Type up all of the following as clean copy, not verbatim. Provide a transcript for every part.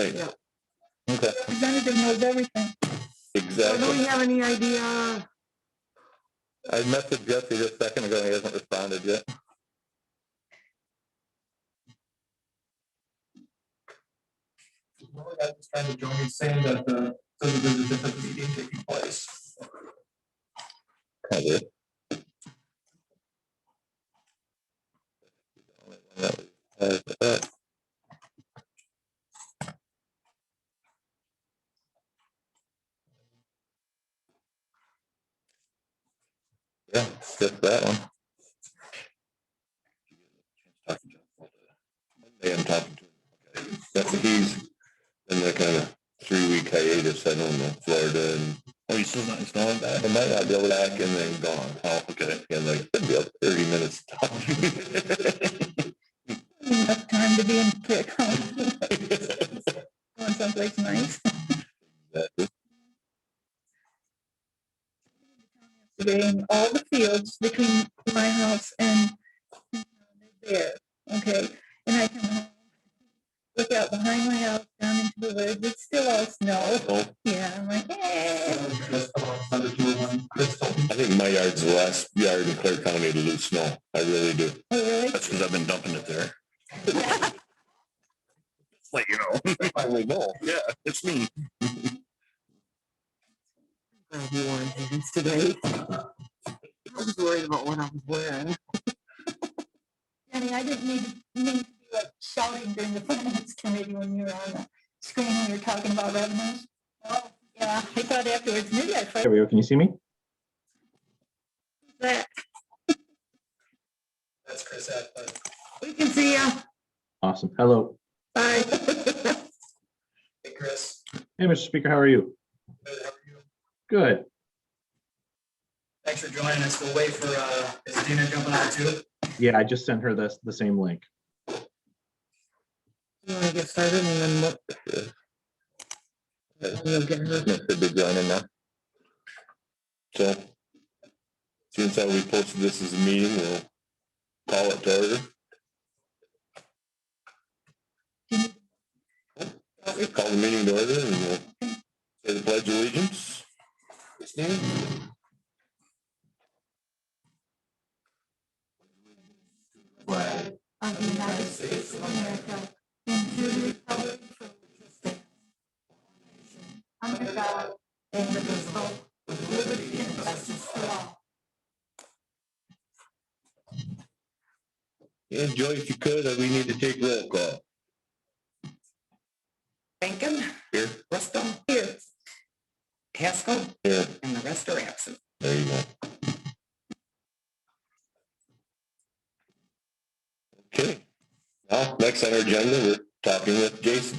Right. Yeah. Okay. Representative knows everything. Exactly. So do we have any idea? I messaged Jesse just a second ago. He hasn't responded yet. Well, I was trying to join you saying that there's a different meeting taking place. I did. Yeah, just that one. I'm talking to him. Okay. That's he's in the kind of 3-week hiatus. I don't know, Florida, and he's still not installing that. I might not be able to back and then gone. Oh, okay. And like it'd be up 30 minutes. Enough time to be in Clear County. Going someplace nice. Surveying all the fields between my house and there. Okay. And I come home, look out behind my house, down into the woods. It's still all snow. Oh. Yeah, I'm like, eh. I think my yard's the last yard in Clear County to lose snow. I really do. Oh, really? That's because I've been dumping it there. Let you know. Finally know. Yeah, it's me. Glad you wore pants today. I was worried about what I was wearing. Jenny, I didn't mean to be like shouting during the finance committee when you were on the screen when you were talking about revenues. Oh, yeah. I thought afterwards, maybe I There we go. Can you see me? that. That's Chris Atwood. We can see you. Awesome. Hello. Bye. Hey, Chris. Hey, Mr. Speaker, how are you? Good, how are you? Good. Thanks for joining us. We'll wait for, is Dina jumping on too? Yeah, I just sent her the same link. You want to get started and then look? You'll get her. Should be joining now. So, since how we posted this as a meeting, we'll call it to order. We'll call the meeting to order and we'll say the Pledge of Allegiance. Stand. Flag of the United States of America and to the republic for which it stands, under God, indivisible, with liberty and justice for all. Yeah, Joy, if you could, we need to take roll call. Rankin. Here. Rusto. Here. Haskell. Here. And the rest are absent. There you go. Okay. Now, next on our agenda, we're talking with Jason.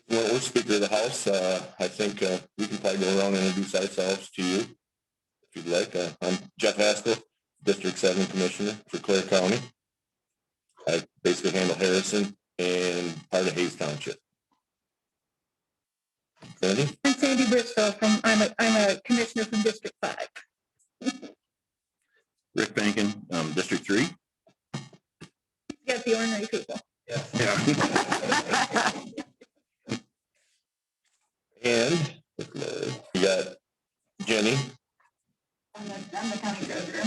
Well, we're Speaker of the House. I think we can probably go around and introduce ourselves to you, if you'd like. I'm Jeff Haskell, District 7 Commissioner for Clear County. I basically handle Harrison and part of Hayes Township. Sandy? I'm Sandy Briscoe I'm a commissioner from District 5. Rick Bankin, District 3. You got the ordinary people. Yeah. And you got Jenny. I'm the county treasurer.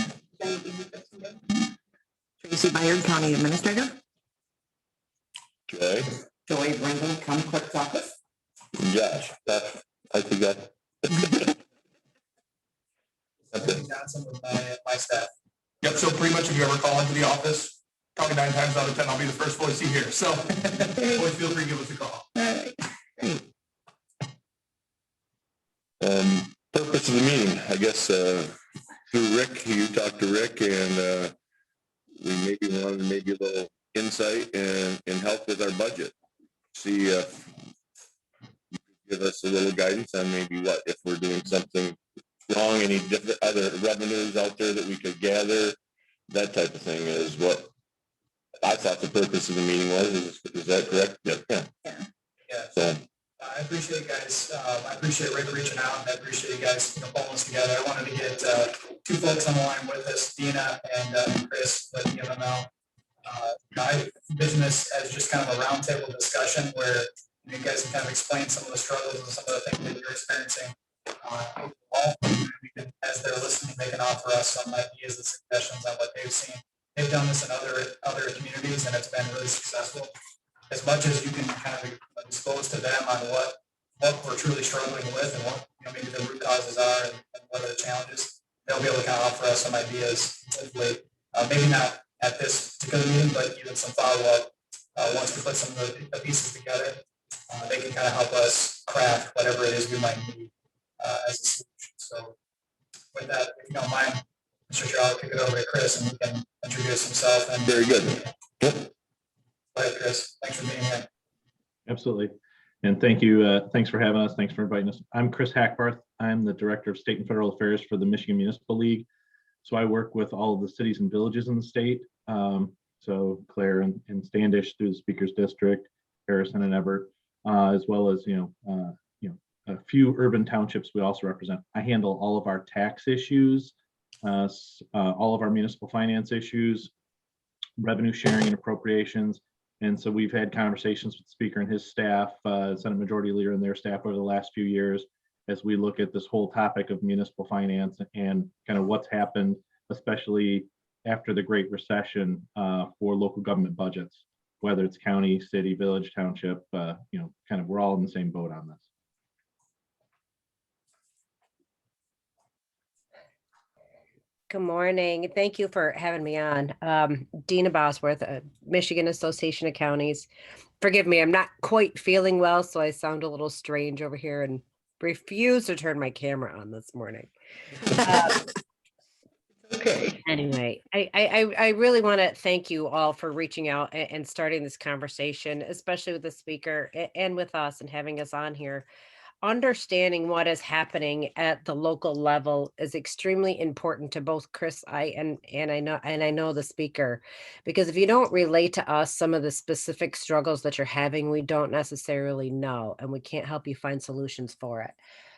Tracy Byard, County Administrator. Joy. Joy Brindle, County Clerk's Office. Josh. I forgot. Johnson with my staff. Yep, so pretty much if you ever call into the office, probably 9 times out of 10, I'll be the first voice you hear. So always feel free to give us a call. All right. Great. Purpose of the meeting, I guess, through Rick, you talked to Rick and we maybe wanted maybe a little insight and help with our budget. See if you could give us a little guidance on maybe what, if we're doing something wrong, any different other revenues out there that we could gather, that type of thing is what I thought the purpose of the meeting was. Is that correct? Yeah. Yeah. So. I appreciate you guys. I appreciate Rick reaching out. I appreciate you guys pulling us together. I wanted to get 2 folks on the line with us, Dina and Chris, but give them out. I envision this as just kind of a roundtable discussion where you guys can kind of explain some of the struggles and some of the things that you're experiencing. Overall, we can, as they're listening, they can offer us some ideas and suggestions on what they've seen. They've done this in other communities, and it's been really successful. As much as you can kind of disclose to them on what we're truly struggling with and what maybe the root causes are and what are the challenges, they'll be able to kind of offer us some ideas. Hopefully, maybe not at this particular meeting, but even some follow-up. Once we put some of the pieces together, they can kind of help us craft whatever it is we might need as a solution. So with that, if you don't mind, Mr. Chair, I'll kick it over to Chris and he can introduce himself. And Very good. Yep. Go ahead, Chris. Thanks for being here. Absolutely. And thank you. Thanks for having us. Thanks for inviting us. I'm Chris Hackbarth. I'm the Director of State and Federal Affairs for the Michigan Municipal League. So I work with all of the cities and villages in the state. So Clare and Standish through the Speaker's District, Harrison and Everett, as well as a few urban townships we also represent. I handle all of our tax issues, all of our municipal finance issues, revenue sharing and appropriations. And so we've had conversations with the Speaker and his staff, Senate Majority Leader and their staff over the last few years as we look at this whole topic of municipal finance and kind of what's happened, especially after the Great Recession for local government budgets, whether it's county, city, village, township, kind of we're all in the same boat on this. Good morning. Thank you for having me on. Dina Bosworth, Michigan Association of Counties. Forgive me, I'm not quite feeling well, so I sound a little strange over here and refuse to turn my camera on this morning. Okay. Anyway, I really want to thank you all for reaching out and starting this conversation, especially with the Speaker and with us and having us on here. Understanding what is happening at the local level is extremely important to both Chris and I know the Speaker, because if you don't relate to us some of the specific struggles that you're having, we don't necessarily know, and we can't help you find solutions for it.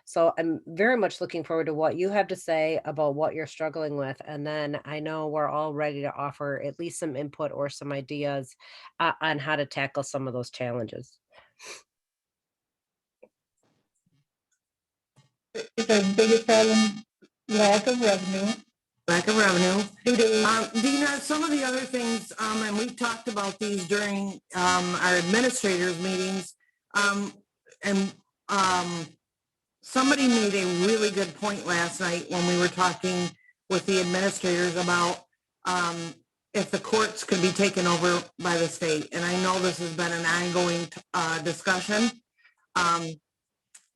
So I'm very much looking forward to what you have to say about what you're struggling with, and then I know we're all ready to offer at least some input or some ideas on how to tackle some of those challenges. Is our biggest problem lack of revenue? Lack of revenue. Due to Dina, some of the other things, and we talked about these during our administrators meetings, somebody made a really good point last night when we were talking with the administrators about if the courts could be taken over by the state. And I know this has been an ongoing discussion.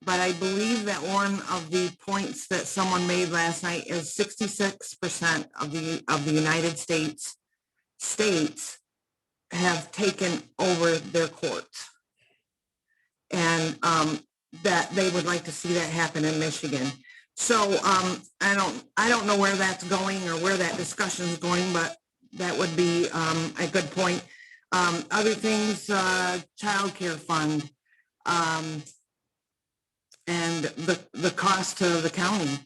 But I believe that one of the points that someone made last night is 66% of the United States have taken over their courts, and that they would like to see that happen in Michigan. So I don't know where that's going or where that discussion is going, but that would be a good point. Other things, child care fund. And the cost to the county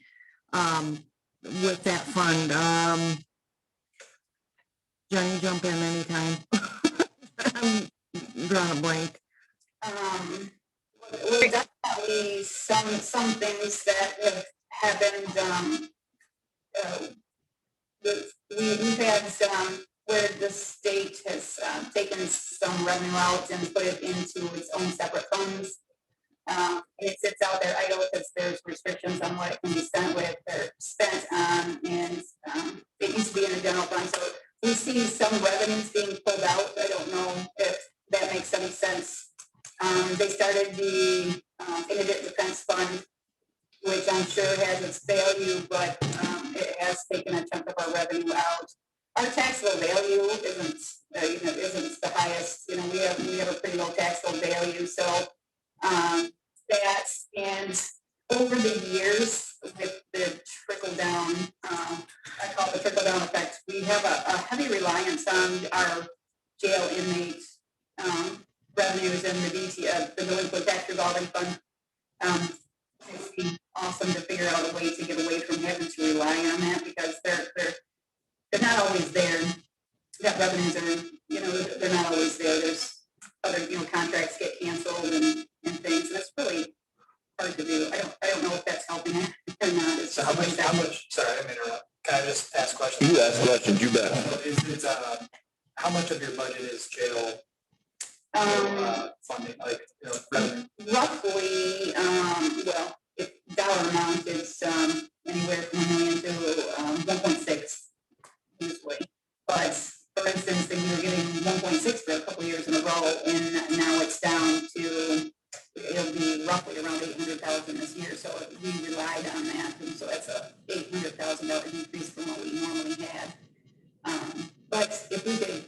with that fund. Jenny, jump in anytime. I'm drawing a blank. well, definitely some things that have happened. We've had where the state has taken some revenue out and put it into its own separate funds. It sits out there idle because there's restrictions on what it can be spent with or spent on, and it used to be in the general fund. So we see some revenues being pulled out. I don't know if that makes any sense. They started the Indigent Defense Fund, which I'm sure has its value, but it has taken a chunk of our revenue out. Our taxable value isn't the highest. We have a pretty low taxable value, so. That, and over the years with the trickle down, I call it the trickle down effect, we have a heavy reliance on our jail inmate revenues and the delinquent tax revolving fund. It would be awesome to figure out a way to get away from having to rely on that, because they're not always there. That revenues you know, they're not always there. There's other, you know, contracts get canceled and things, and it's really hard to do. I don't know if that's helping it or not. It's So how much, sorry, I didn't mean to interrupt. Can I just ask questions? You ask questions, you bet. How much of your budget is jail funding, like, you know, revenue? Roughly, well, if dollar amount is anywhere from $1 million to 1.6 usually. But for instance, we were getting 1.6 for a couple of years in a row, and now it's down to, it'll be roughly around 800,000 this year. So we relied on that, and so that's a $800,000 increase from what we normally had. But if we could,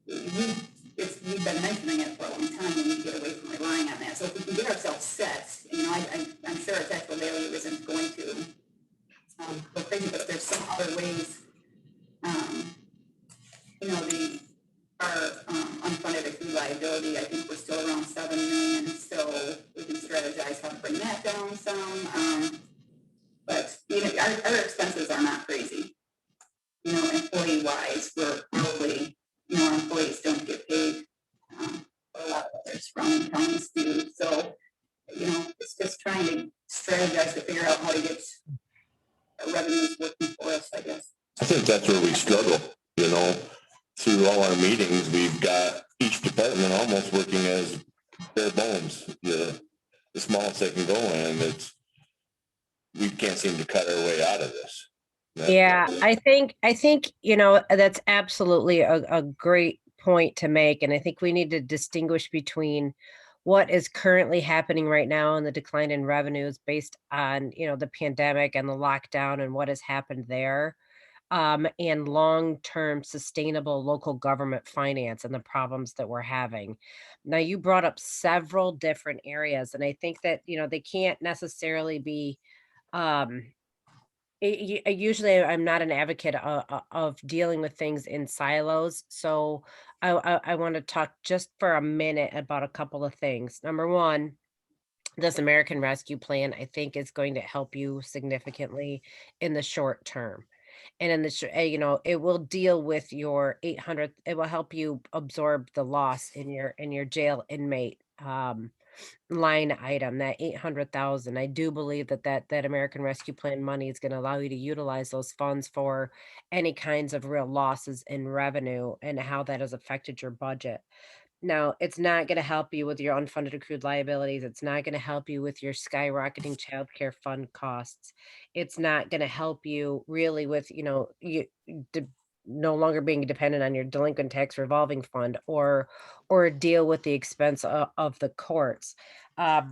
we've been mentioning it for a long time, we need to get away from relying on that. So if we can get ourselves set, you know, I'm sure our taxable value isn't going to go crazy, but there's some other ways, you know, our unfunded accrued liability, I think we're still around 7 million, so we can strategize how to bring that down some. But, you know, our expenses are not crazy. You know, employee-wise, we're probably, you know, our employees don't get paid, but a lot of others from counties do. So, you know, it's just trying to strategize to figure out how to get our revenues working for us, I guess. I think that's where we struggle, you know, through all our meetings, we've got each department almost working as bare bones, the smallest they can go, and we can't seem to cut our way out of this. Yeah, I think, you know, that's absolutely a great point to make. And I think we need to distinguish between what is currently happening right now and the decline in revenues based on, you know, the pandemic and the lockdown and what has happened there, and long-term sustainable local government finance and the problems that we're having. Now, you brought up several different areas, and I think that, you know, they can't necessarily be, usually I'm not an advocate of dealing with things in silos. So I want to talk just for a minute about a couple of things. Number one, this American Rescue Plan, I think, is going to help you significantly in the short term. And in the, you know, it will deal with your 800, it will help you absorb the loss in your jail inmate line item, that 800,000. I do believe that American Rescue Plan money is going to allow you to utilize those funds for any kinds of real losses in revenue and how that has affected your budget. Now, it's not going to help you with your unfunded accrued liabilities. It's not going to help you with your skyrocketing child care fund costs. It's not going to help you really with, you know, no longer being dependent on your delinquent tax revolving fund or deal with the expense of the courts.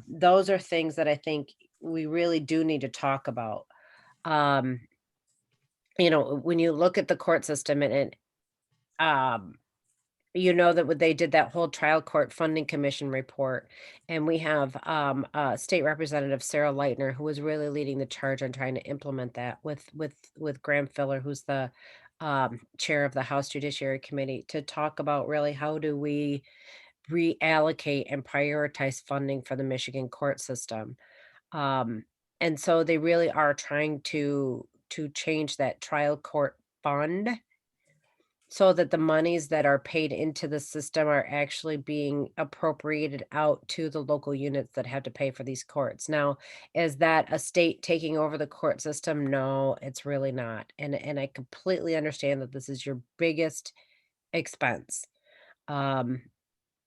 Those are things that I think we really do need to talk about. You know, when you look at the court system and you know that when they did that whole trial court funding commission report, and we have State Representative Sarah Leitner, who was really leading the charge on trying to implement that with Graham Filler, who's the chair of the House Judiciary Committee, to talk about really how do we reallocate and prioritize funding for the Michigan court system. And so they really are trying to change that trial court fund so that the monies that are paid into the system are actually being appropriated out to the local units that have to pay for these courts. Now, is that a state taking over the court system? No, it's really not. And I completely understand that this is your biggest expense. But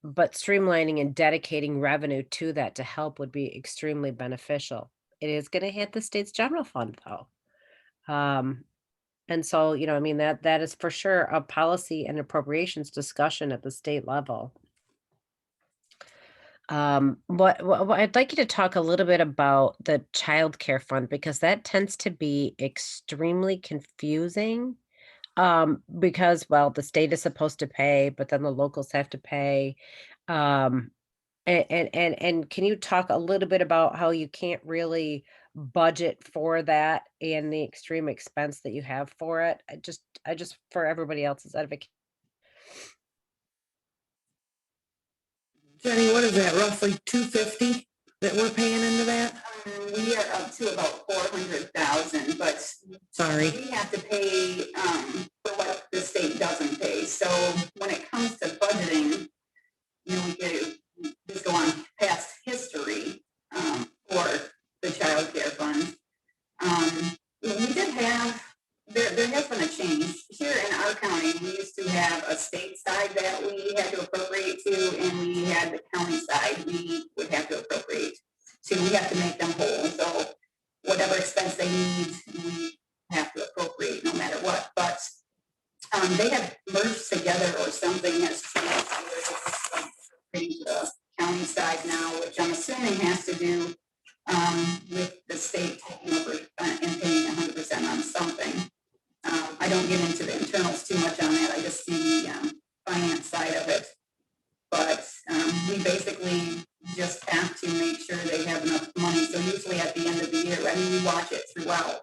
streamlining and dedicating revenue to that to help would be extremely beneficial. It is going to hit the state's general fund, though. And so, you know, I mean, that is for sure a policy and appropriations discussion at the state level. What I'd like you to talk a little bit about the child care fund, because that tends to be extremely confusing. Because, well, the state is supposed to pay, but then the locals have to pay. And can you talk a little bit about how you can't really budget for that and the extreme expense that you have for it? I just for everybody else's advocate. Jenny, what is that, roughly 250 that we're paying into that? We are up to about 400,000, but Sorry. we have to pay for what the state doesn't pay. So when it comes to budgeting, you know, we get just go on past history for the child care fund. We did have, there has been a change. Here in our county, we used to have a state side that we had to appropriate to, and we had the county side we would have to appropriate to. We have to make them whole. So whatever expense they need, we have to appropriate no matter what. But they have merged together or something has changed. The county side now, which I'm assuming has to do with the state taking over and paying 100% on something. I don't get into the internals too much on that. I just see the finance side of it. But we basically just have to make sure they have enough money. So usually at the end of the year, I mean, we watch it throughout.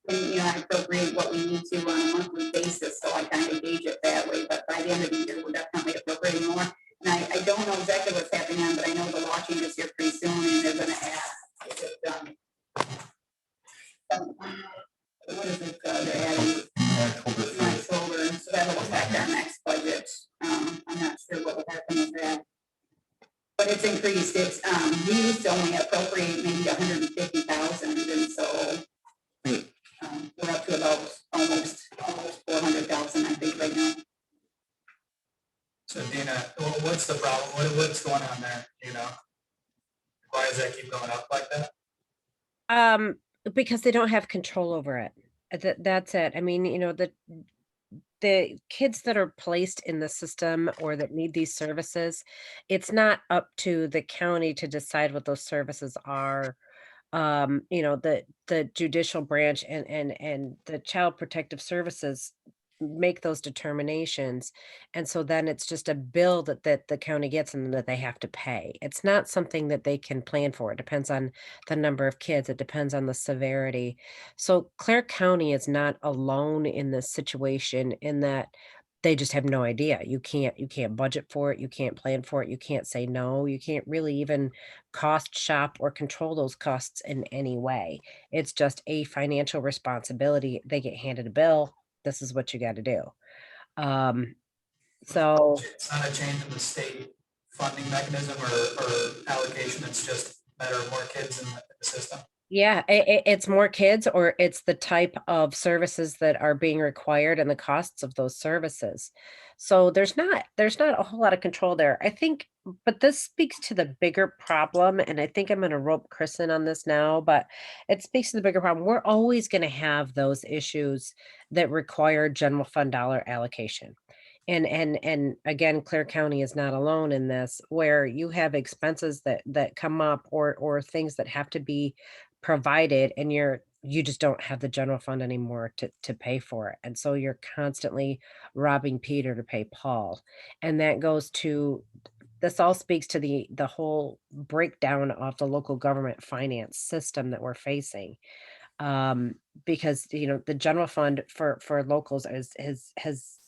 And, you know, I appropriate what we need to on a monthly basis, so I kind of gauge it that way. But by the end of the year, we're definitely appropriating more. And I don't know exactly what's happening on, but I know the launching is here pretty soon, and they're going to add, is it, what is it, they're adding in October, so that'll affect our next budget. I'm not sure what will happen with that. But it's increased. It's we used to only appropriate maybe 150,000, and so we're up to about almost 400,000, I think, right now. So Dina, what's the problem? What's going on there? You know, why does that keep going up like that? Because they don't have control over it. That's it. I mean, you know, the kids that are placed in the system or that need these services, it's not up to the county to decide what those services are. You know, the judicial branch and the child protective services make those determinations. And so then it's just a bill that the county gets and that they have to pay. It's not something that they can plan for. It depends on the number of kids. It depends on the severity. So Clare County is not alone in this situation in that they just have no idea. You can't budget for it. You can't plan for it. You can't say no. You can't really even cost shop or control those costs in any way. It's just a financial responsibility. They get handed a bill. This is what you got to do. So It's not a change in the state funding mechanism or allocation. It's just better, more kids in the system. yeah, it's more kids, or it's the type of services that are being required and the costs of those services. So there's not a whole lot of control there, I think. But this speaks to the bigger problem, and I think I'm going to rope Chris in on this now. But it speaks to the bigger problem. We're always going to have those issues that require general fund dollar allocation. And again, Clare County is not alone in this, where you have expenses that come up or things that have to be provided, and you just don't have the general fund anymore to pay for it. And so you're constantly robbing Peter to pay Paul. And that goes to, this all speaks to the whole breakdown of the local government finance system that we're facing. Because, you know, the general fund for locals has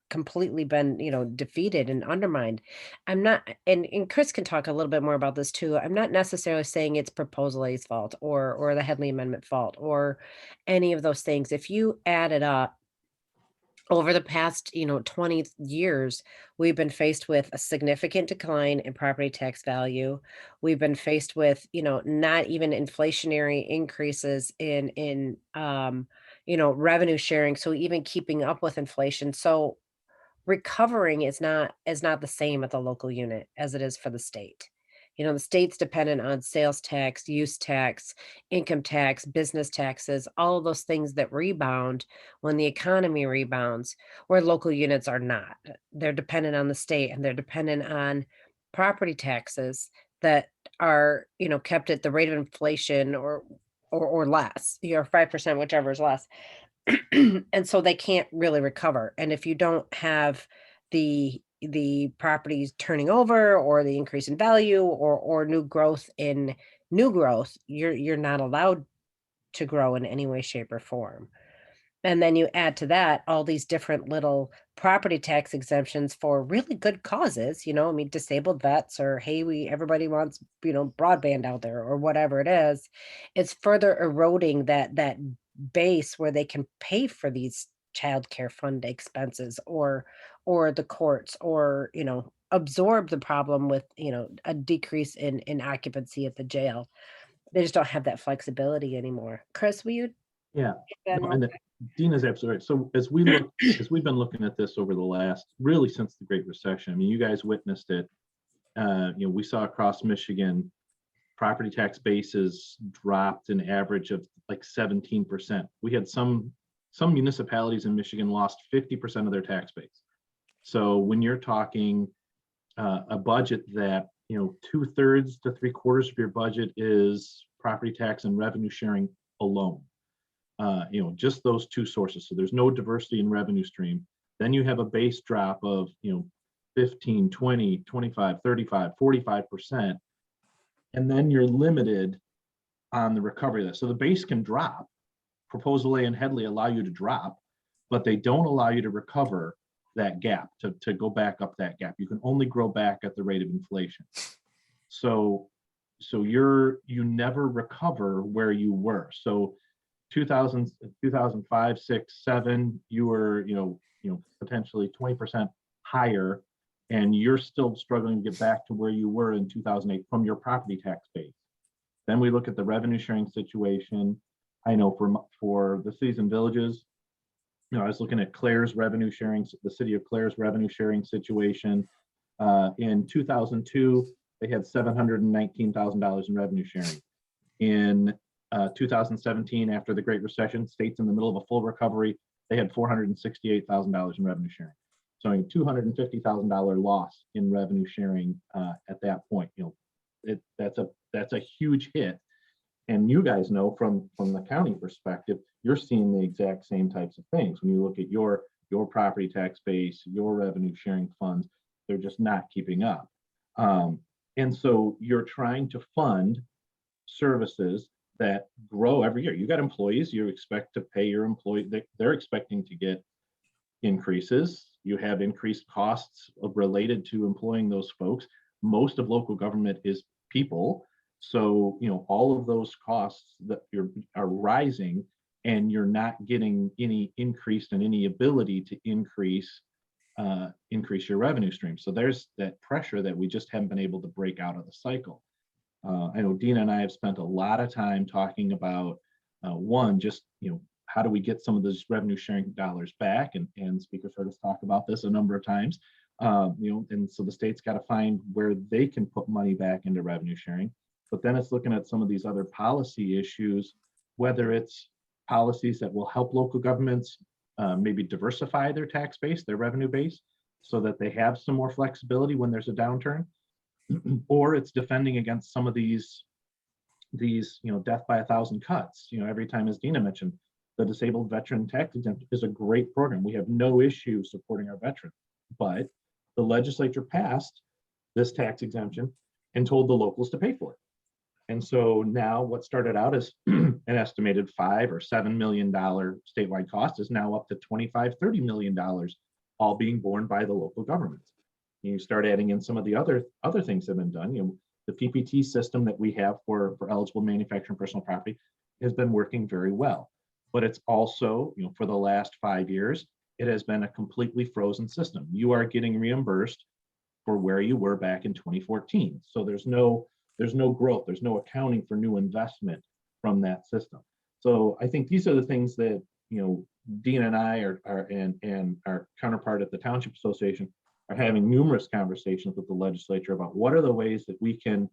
completely been, you know, defeated and undermined. I'm not, and Chris can talk a little bit more about this too. I'm not necessarily saying it's Proposal A's fault or the Headley Amendment fault or any of those things. If you add it up over the past, you know, 20 years, we've been faced with a significant decline in property tax value. We've been faced with, you know, not even inflationary increases in you know, revenue sharing. So even keeping up with inflation. So recovering is not the same at the local unit as it is for the state. You know, the state's dependent on sales tax, use tax, income tax, business taxes, all of those things that rebound when the economy rebounds, where local units are not. They're dependent on the state, and they're dependent on property taxes that are, you know, kept at the rate of inflation or less, you know, 5%, whichever is less. And so they can't really recover. And if you don't have the properties turning over or the increase in value or new growth, you're not allowed to grow in any way, shape, or form. And then you add to that all these different little property tax exemptions for really good causes, you know, I mean, disabled vets, or hey, everybody wants, you know, broadband out there, or whatever it is. It's further eroding that base where they can pay for these childcare fund expenses or the courts or, absorb the problem with, a decrease in occupancy at the jail. They just don't have that flexibility anymore. Chris, will you? Yeah, Then no, and Dina's absolutely right. So as we've been looking at this over the last, really since the Great Recession, I mean, you guys witnessed it. We saw across Michigan, property tax bases dropped an average of like 17%. We had some municipalities in Michigan lost 50% of their tax base. So when you're talking a budget that, 2/3 to 3/4 of your budget is property tax and revenue sharing alone, just those two sources. So there's no diversity in revenue stream. Then you have a base drop of, 15, 20, 25, 35, 45%. And then you're limited on the recovery of that. So the base can drop. Proposal A and Headley allow you to drop, but they don't allow you to recover that gap, to go back up that gap. You can only grow back at the rate of inflation. So you never recover where you were. So 2005, 6, 7, you were, potentially 20% higher, and you're still struggling to get back to where you were in 2008 from your property tax base. Then we look at the revenue sharing situation. I know for the cities and villages, I was looking at Claire's revenue sharing, the city of Claire's revenue sharing situation. In 2002, they had $719,000 in revenue sharing. In 2017, after the Great Recession, states in the middle of a full recovery, they had $468,000 in revenue sharing. So a $250,000 loss in revenue sharing at that point. That's a huge hit. And you guys know from the county perspective, you're seeing the exact same types of things. When you look at your property tax base, your revenue sharing funds, they're just not keeping up. And so you're trying to fund services that grow every year. You got employees, you expect to pay your employee, they're expecting to get increases. You have increased costs related to employing those folks. Most of local government is people. So, all of those costs that are rising, and you're not getting any increase in any ability to increase your revenue stream. So there's that pressure that we just haven't been able to break out of the cycle. I know Dina and I have spent a lot of time talking about one, just, how do we get some of those revenue sharing dollars back? And speakers heard us talk about this a number of times. And so the state's got to find where they can put money back into revenue sharing. But then it's looking at some of these other policy issues, whether it's policies that will help local governments maybe diversify their tax base, their revenue base, so that they have some more flexibility when there's a downturn, or it's defending against some of these death by 1,000 cuts. Every time, as Dina mentioned, the disabled veteran tax exemption is a great program. We have no issue supporting our veterans, but the legislature passed this tax exemption and told the locals to pay for it. And so now what started out as an estimated $5 or $7 million statewide cost is now up to $25, $30 million, all being borne by the local governments. You start adding in some of the other things that have been done. The PPT system that we have for eligible manufacturing personal property has been working very well. But it's also, for the last 5 years, it has been a completely frozen system. You are getting reimbursed for where you were back in 2014. So there's no growth, there's no accounting for new investment from that system. So I think these are the things that, Dean and I and our counterpart at the Township Association are having numerous conversations with the legislature about what are the ways that we can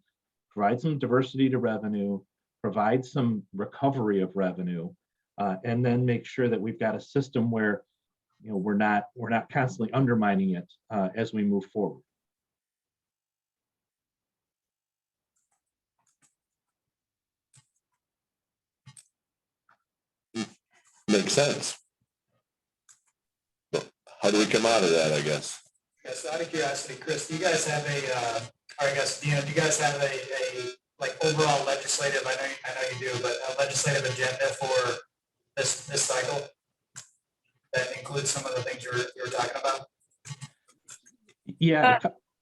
provide some diversity to revenue, provide some recovery of revenue, and then make sure that we've got a system where we're not constantly undermining it as we move forward. Makes sense. But how do we come out of that, I guess? Yes, out of curiosity, Chris, do you guys have or I guess, Dina, do you guys have a like overall legislative, I know you do, but a legislative agenda for this cycle that includes some of the things you were talking about? Yeah.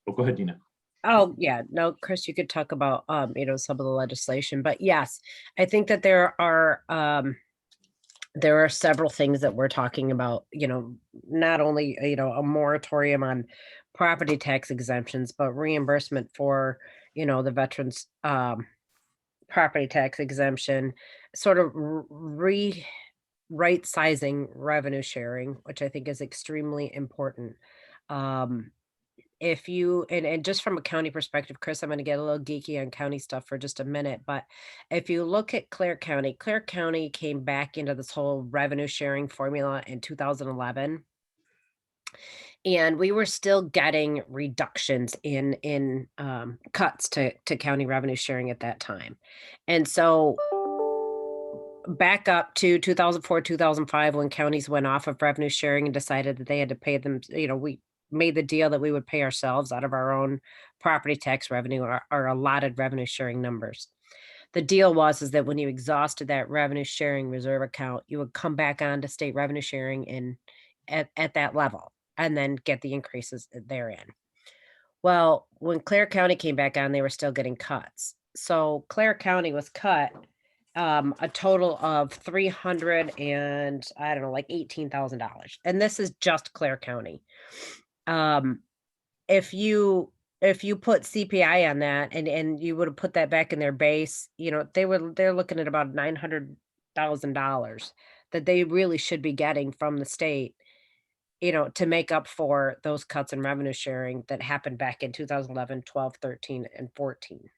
Go ahead, Dina. Oh, yeah. No, Chris, you could talk about, some of the legislation, but yes, I think that there are there are several things that we're talking about, not only, a moratorium on property tax exemptions, but reimbursement for, the veterans, property tax exemption, sort of right sizing revenue sharing, which I think is extremely important. Um, if you and just from a county perspective, Chris, I'm going to get a little geeky on county stuff for just a minute, but if you look at Clare County came back into this whole revenue sharing formula in 2011, and we were still getting reductions in cuts to county revenue sharing at that time. And so back up to 2004, 2005, when counties went off of revenue sharing and decided that they had to pay them, we made the deal that we would pay ourselves out of our own property tax revenue, our allotted revenue sharing numbers. The deal is that when you exhausted that revenue sharing reserve account, you would come back on to state revenue sharing and at that level, and then get the increases therein. Well, when Clare County came back on, they were still getting cuts. So Clare County was cut a total of 300 and I don't know, like $18,000. And this is just Clare County. If you put CPI on that and you would have put that back in their base, they're looking at about $900,000 that they really should be getting from the state, to make up for those cuts in revenue sharing that happened back in 2011, 12, 13, and 14.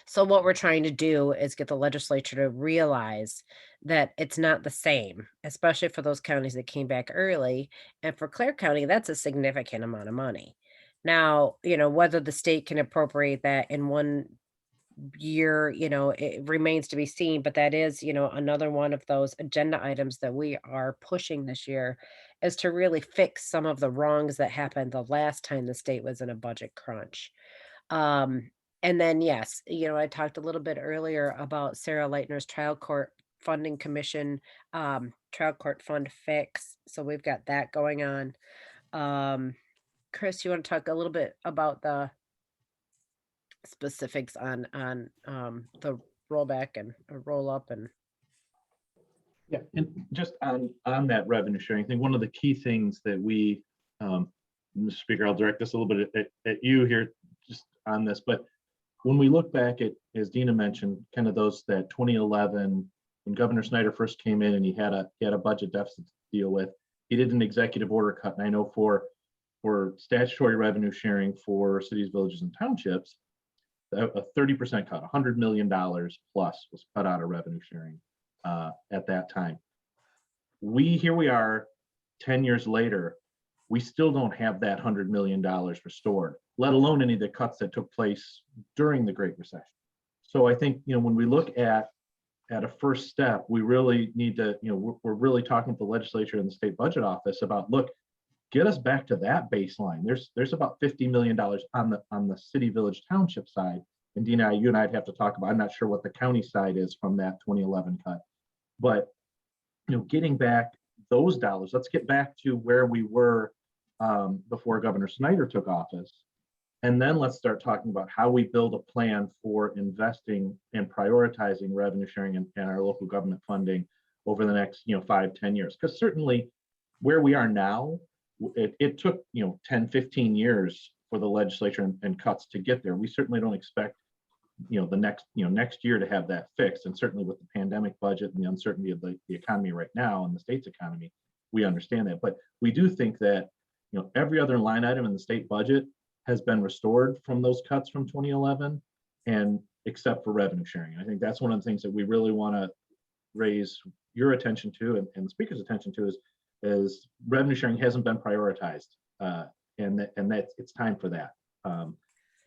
So what we're trying to do is get the legislature to realize that it's not the same, especially for those counties that came back early. And for Clare County, that's a significant amount of money. Now, whether the state can appropriate that in one year, it remains to be seen, but that is, another one of those agenda items that we are pushing this year, is to really fix some of the wrongs that happened the last time the state was in a budget crunch. And then, yes, I talked a little bit earlier about Sarah Leitner's trial court funding commission, trial court fund fix. So we've got that going on. Chris, you want to talk a little bit about the specifics on the rollback and roll up and Yeah, and just on that revenue sharing thing, one of the key things that we, Mr. Speaker, I'll direct this a little bit at you here just on this, but when we look back at, as Dina mentioned, kind of that 2011, when Governor Snyder first came in and he had a budget deficit to deal with, he did an executive order cut. And I know for statutory revenue sharing for cities, villages, and townships, a 30% cut, $100 million plus was cut out of revenue sharing at that time. Here we are 10 years later, we still don't have that $100 million restored, let alone any of the cuts that took place during the Great Recession. So I think, when we look at a first step, we really need to, we're really talking to the legislature and the state budget office about, look, get us back to that baseline. There's about $50 million on the city, village, township side. And Dina, you and I'd have to talk about, I'm not sure what the county side is from that 2011 cut, but getting back those dollars, let's get back to where we were before Governor Snyder took office. And then let's start talking about how we build a plan for investing and prioritizing revenue sharing and our local government funding over the next 5-10 years. Because certainly where we are now, it took 10, 15 years for the legislature and cuts to get there. We certainly don't expect the next year to have that fixed. And certainly with the pandemic budget and the uncertainty of the economy right now and the state's economy, we understand that. But we do think that every other line item in the state budget has been restored from those cuts from 2011, and except for revenue sharing. I think that's one of the things that we really want to raise your attention to and the speaker's attention to is revenue sharing hasn't been prioritized, and that it's time for that. Then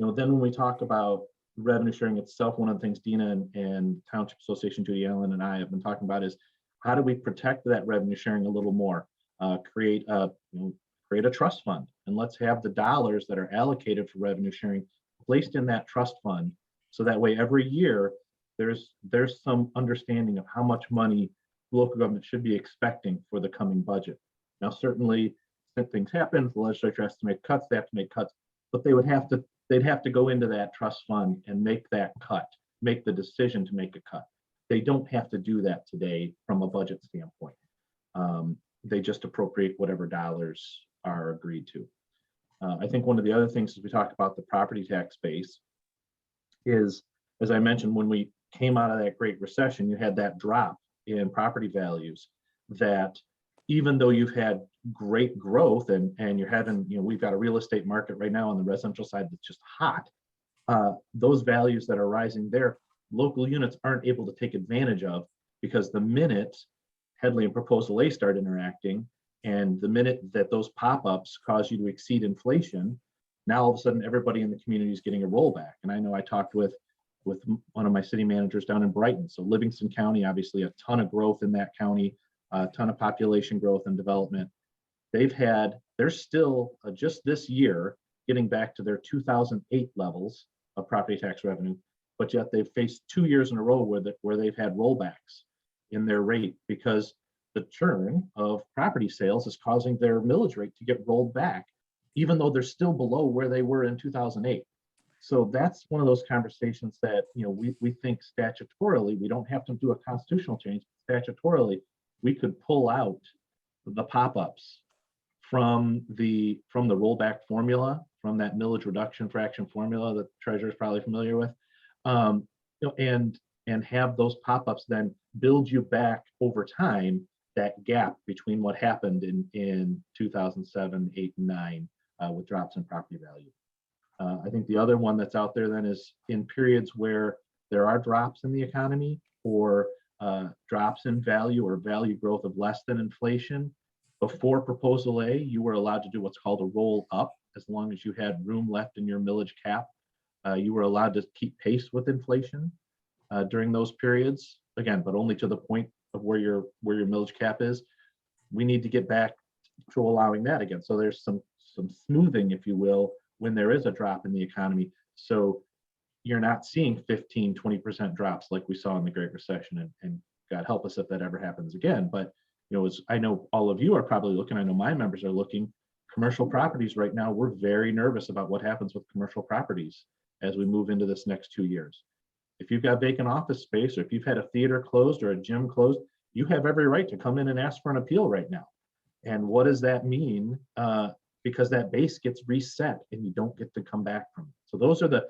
when we talk about revenue sharing itself, one of the things Dina and Township Association Judy Allen and I have been talking about is how do we protect that revenue sharing a little more, create a trust fund, and let's have the dollars that are allocated for revenue sharing placed in that trust fund, so that way every year there's some understanding of how much money local government should be expecting for the coming budget. Now, certainly, if things happen, the legislature has to make cuts, they have to make cuts, but they'd have to go into that trust fund and make that cut, make the decision to make a cut. They don't have to do that today from a budget standpoint. They just appropriate whatever dollars are agreed to. I think one of the other things as we talked about the property tax base is, as I mentioned, when we came out of that Great Recession, you had that drop in property values that even though you've had great growth and you're having, we've got a real estate market right now on the residential side that's just hot, those values that are rising there, local units aren't able to take advantage of, because the minute Headley and Proposal A start interacting, and the minute that those pop-ups cause you to exceed inflation, now all of a sudden everybody in the community is getting a rollback. And I know I talked with one of my city managers down in Brighton. So Livingston County, obviously a ton of growth in that county, a ton of population growth and development. They're still just this year getting back to their 2008 levels of property tax revenue, but yet they've faced 2 years in a row where they've had rollbacks in their rate, because the churn of property sales is causing their millage rate to get rolled back, even though they're still below where they were in 2008. So that's one of those conversations that, we think statutorily, we don't have to do a constitutional change. Statutorily, we could pull out the pop-ups from the rollback formula, from that millage reduction fraction formula that the treasurer is probably familiar with, and have those pop-ups then build you back over time that gap between what happened in 2007, 8, and 9 with drops in property value. I think the other one that's out there then is in periods where there are drops in the economy, or drops in value or value growth of less than inflation. Before Proposal A, you were allowed to do what's called a roll up, as long as you had room left in your millage cap. You were allowed to keep pace with inflation during those periods, again, but only to the point of where your millage cap is. We need to get back to allowing that again. So there's some smoothing, if you will, when there is a drop in the economy. So you're not seeing 15, 20% drops like we saw in the Great Recession, and God help us if that ever happens again. But as I know all of you are probably looking, I know my members are looking, commercial properties right now, we're very nervous about what happens with commercial properties as we move into this next 2 years. If you've got vacant office space, or if you've had a theater closed or a gym closed, you have every right to come in and ask for an appeal right now. And what does that mean? Because that base gets reset and you don't get to come back from it. So those are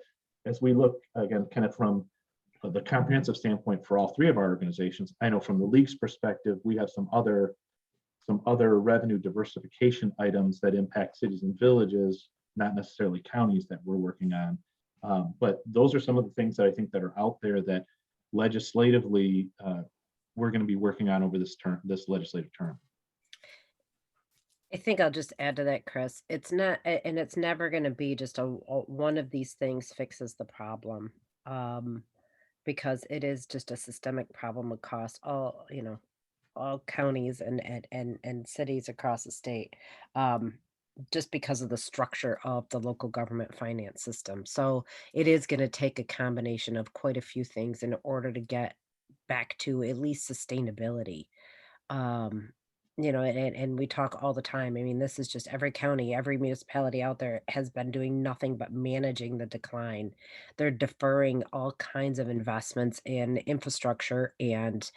as we look again, kind of from the comprehensive standpoint for all three of our organizations, I know from the league's perspective, we have some other revenue diversification items that impact cities and villages, not necessarily counties, that we're working on. But those are some of the things that I think that are out there that legislatively we're going to be working on over this legislative term. I think I'll just add to that, Chris. It's not, and it's never going to be just a one of these things fixes the problem, because it is just a systemic problem across all counties and cities across the state. Just because of the structure of the local government finance system. So it is going to take a combination of quite a few things in order to get back to at least sustainability. And we talk all the time. I mean, this is just every county, every municipality out there has been doing nothing but managing the decline. They're deferring all kinds of investments in infrastructure and,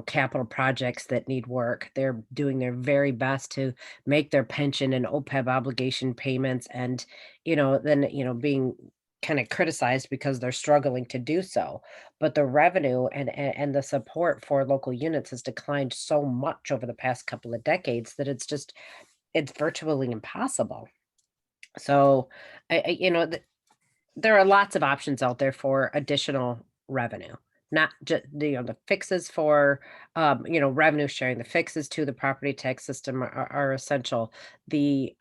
capital projects that need work. They're doing their very best to make their pension and OPEB obligation payments, and, then, being kind of criticized because they're struggling to do so. But the revenue and the support for local units has declined so much over the past couple of decades that it's virtually impossible. So there are lots of options out there for additional revenue, not just the fixes for revenue sharing. The fixes to the property tax system are essential. The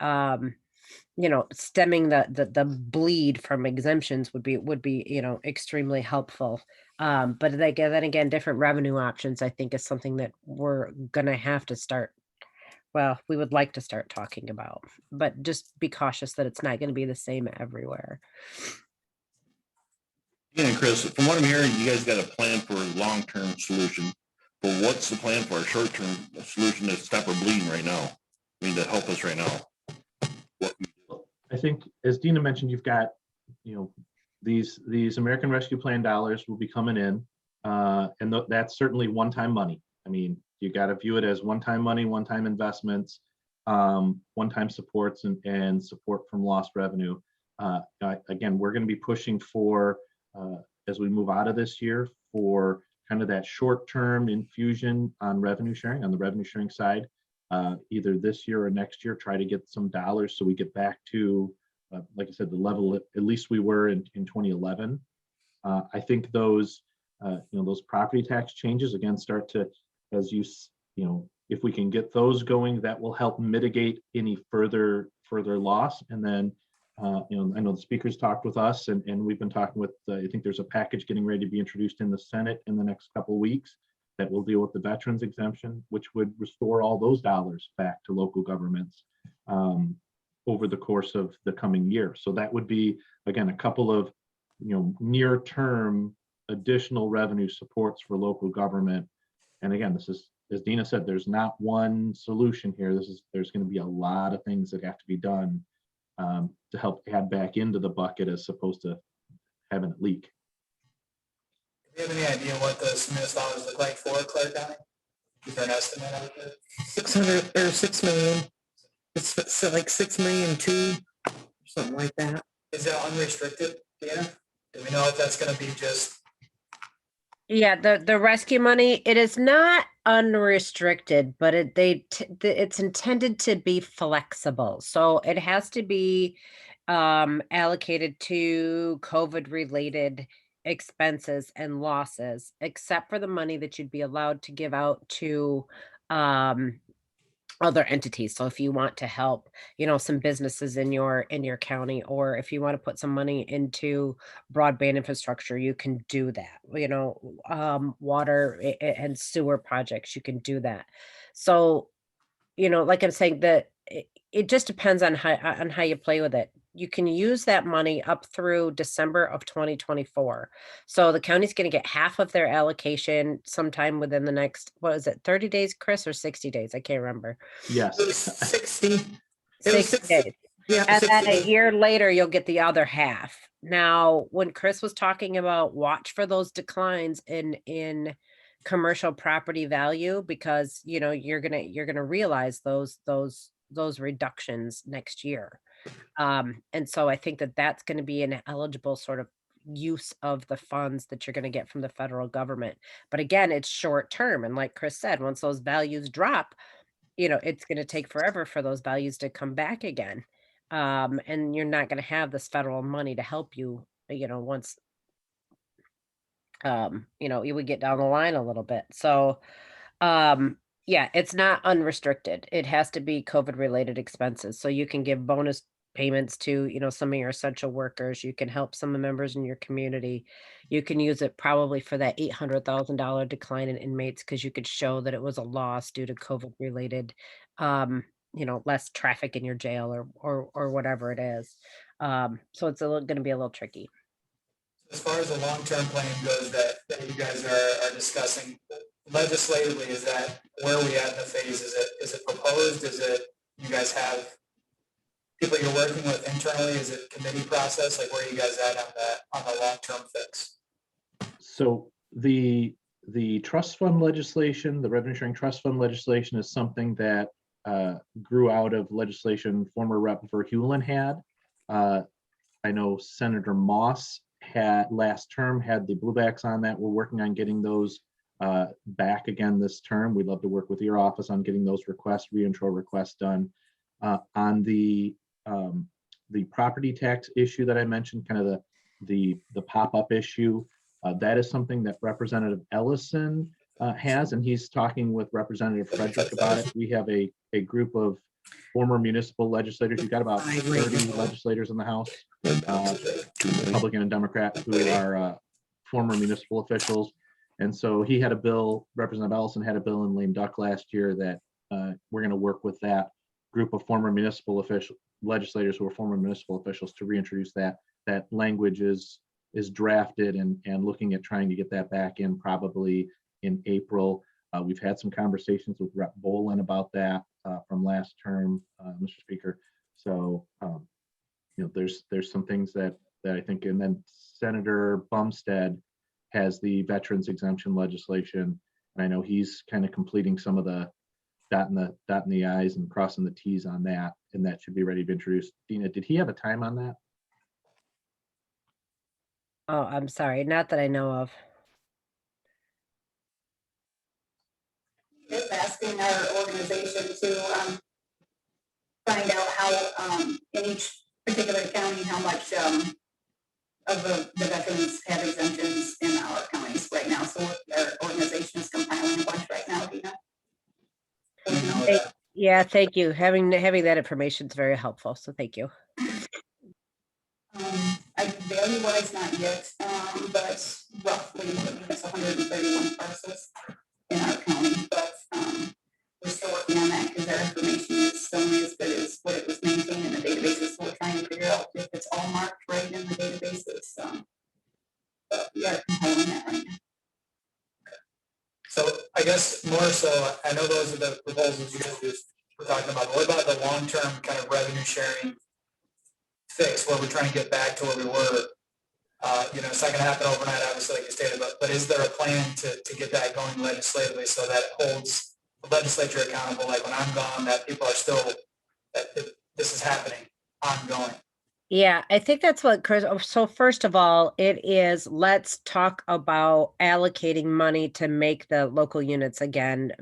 stemming the bleed from exemptions would be extremely helpful. But then again, different revenue options, I think, is something that we're gonna have to start. Well, we would like to start talking about, but just be cautious that it's not going to be the same everywhere. Yeah, Chris, from what I'm hearing, you guys got a plan for a long-term solution. But what's the plan for a short-term solution to stop our bleeding right now? I mean, to help us right now. I think, as Dina mentioned, you've got, these American Rescue Plan dollars will be coming in. And that's certainly one-time money. I mean, you got to view it as one-time money, one-time investments, one-time supports and support from lost revenue. Again, we're going to be pushing for, as we move out of this year, for kind of that short-term infusion on revenue sharing, on the revenue sharing side, either this year or next year, try to get some dollars so we get back to, like I said, the level at least we were in 2011. I think those, those property tax changes again start to, as if we can get those going, that will help mitigate any further loss. And then, I know the speakers talked with us, and we've been talking with. I think there's a package getting ready to be introduced in the Senate in the next couple of weeks that will deal with the veterans exemption, which would restore all those dollars back to local governments over the course of the coming year. So that would be, again, a couple of near-term additional revenue supports for local government. And again, this is, as Dina said, there's not one solution here. There's going to be a lot of things that have to be done to help add back into the bucket as opposed to having it leak. Do you have any idea what the stimulus dollars look like for Clare County? Is there an estimate out there? 600 or 6 million. It's so like 6 million too, something like that. Is that unrestricted, Dana? Do we know if that's going to be just? Yeah, the rescue money, it is not unrestricted, but it's intended to be flexible. So it has to be allocated to COVID related expenses and losses, except for the money that you'd be allowed to give out to other entities. So if you want to help, some businesses in your county, or if you want to put some money into broadband infrastructure, you can do that. Water and sewer projects, you can do that. So, like I'm saying, that it just depends on how you play with it. You can use that money up through December of 2024. So the county's going to get half of their allocation sometime within the next, 30 days, Chris, or 60 days? I can't remember. Yes. It was 60. It was 60 days. Yeah. And 60 then a days. year later, you'll get the other half. Now, when Chris was talking about watch for those declines in commercial property value, because you're gonna realize those reductions next year. And so I think that's going to be an eligible sort of use of the funds that you're going to get from the federal government. But again, it's short term. And like Chris said, once those values drop, it's going to take forever for those values to come back again. And you're not going to have this federal money to help you, once, you would get down the line a little bit. So, yeah, it's not unrestricted. It has to be COVID related expenses. So you can give bonus payments to, some of your essential workers. You can help some of the members in your community. You can use it probably for that $800,000 decline in inmates, because you could show that it was a loss due to COVID related, less traffic in your jail or whatever it is. So it's going to be a little tricky. As far as the long-term plan goes that you guys are discussing legislatively, is that where we at in the phase? Is it proposed? Is it, you guys have people you're working with internally? Is it committee process? Like, where are you guys at on the long-term fix? So the trust fund legislation, the revenue sharing trust fund legislation, is something that grew out of legislation former Rep. Verheulen had. I know Senator Moss had last term had the bluebacks on that. We're working on getting those back again this term. We'd love to work with your office on getting those reintro requests done. On the property tax issue that I mentioned, kind of the pop-up issue, that is something that Representative Ellison has, and he's talking with Representative Frederick about it. We have a group of former municipal legislators. You've got about 30 legislators in the House, Republican and Democrat, who are former municipal officials. And so he had a bill, Representative Ellison had a bill in lame duck last year that we're going to work with that group of former municipal legislators who are former municipal officials to reintroduce that. That language is drafted and looking at trying to get that back in probably in April. We've had some conversations with Rep. Bolin about that from last term, Mr. Speaker. So, there's some things that I think, and then Senator Bumstead has the veterans exemption legislation. And I know he's kind of completing some of the dotting the i's and crossing the t's on that, and that should be ready to introduce. Dina, did he have a time on that? Oh, I'm sorry. Not that I know of. Just asking our organization to find out how in each particular county, how much of the veterans have exemptions in our counties right now. So our organization is compiling a bunch right now, Dina. Yeah, thank you. Having that information is very helpful. So thank you. Value-wise, not yet, but roughly, I think it's 131 parcels in our county, but we're still working on that because our information is only as good as what it was maintained in the databases. So we're trying to figure out if it's all marked right in the databases. But we are compiling that right now. So I guess more so, I know those are the proposals you guys just were talking about. What about the long-term kind of revenue sharing fix where we're trying to get back to where we were? It's not going to happen overnight, obviously, like you stated, but is there a plan to get that going legislatively so that it holds the legislature accountable, like when I'm gone, that people are still, that this is happening ongoing? Yeah, I think that's what Chris. So first of all, let's talk about allocating money to make the local units again.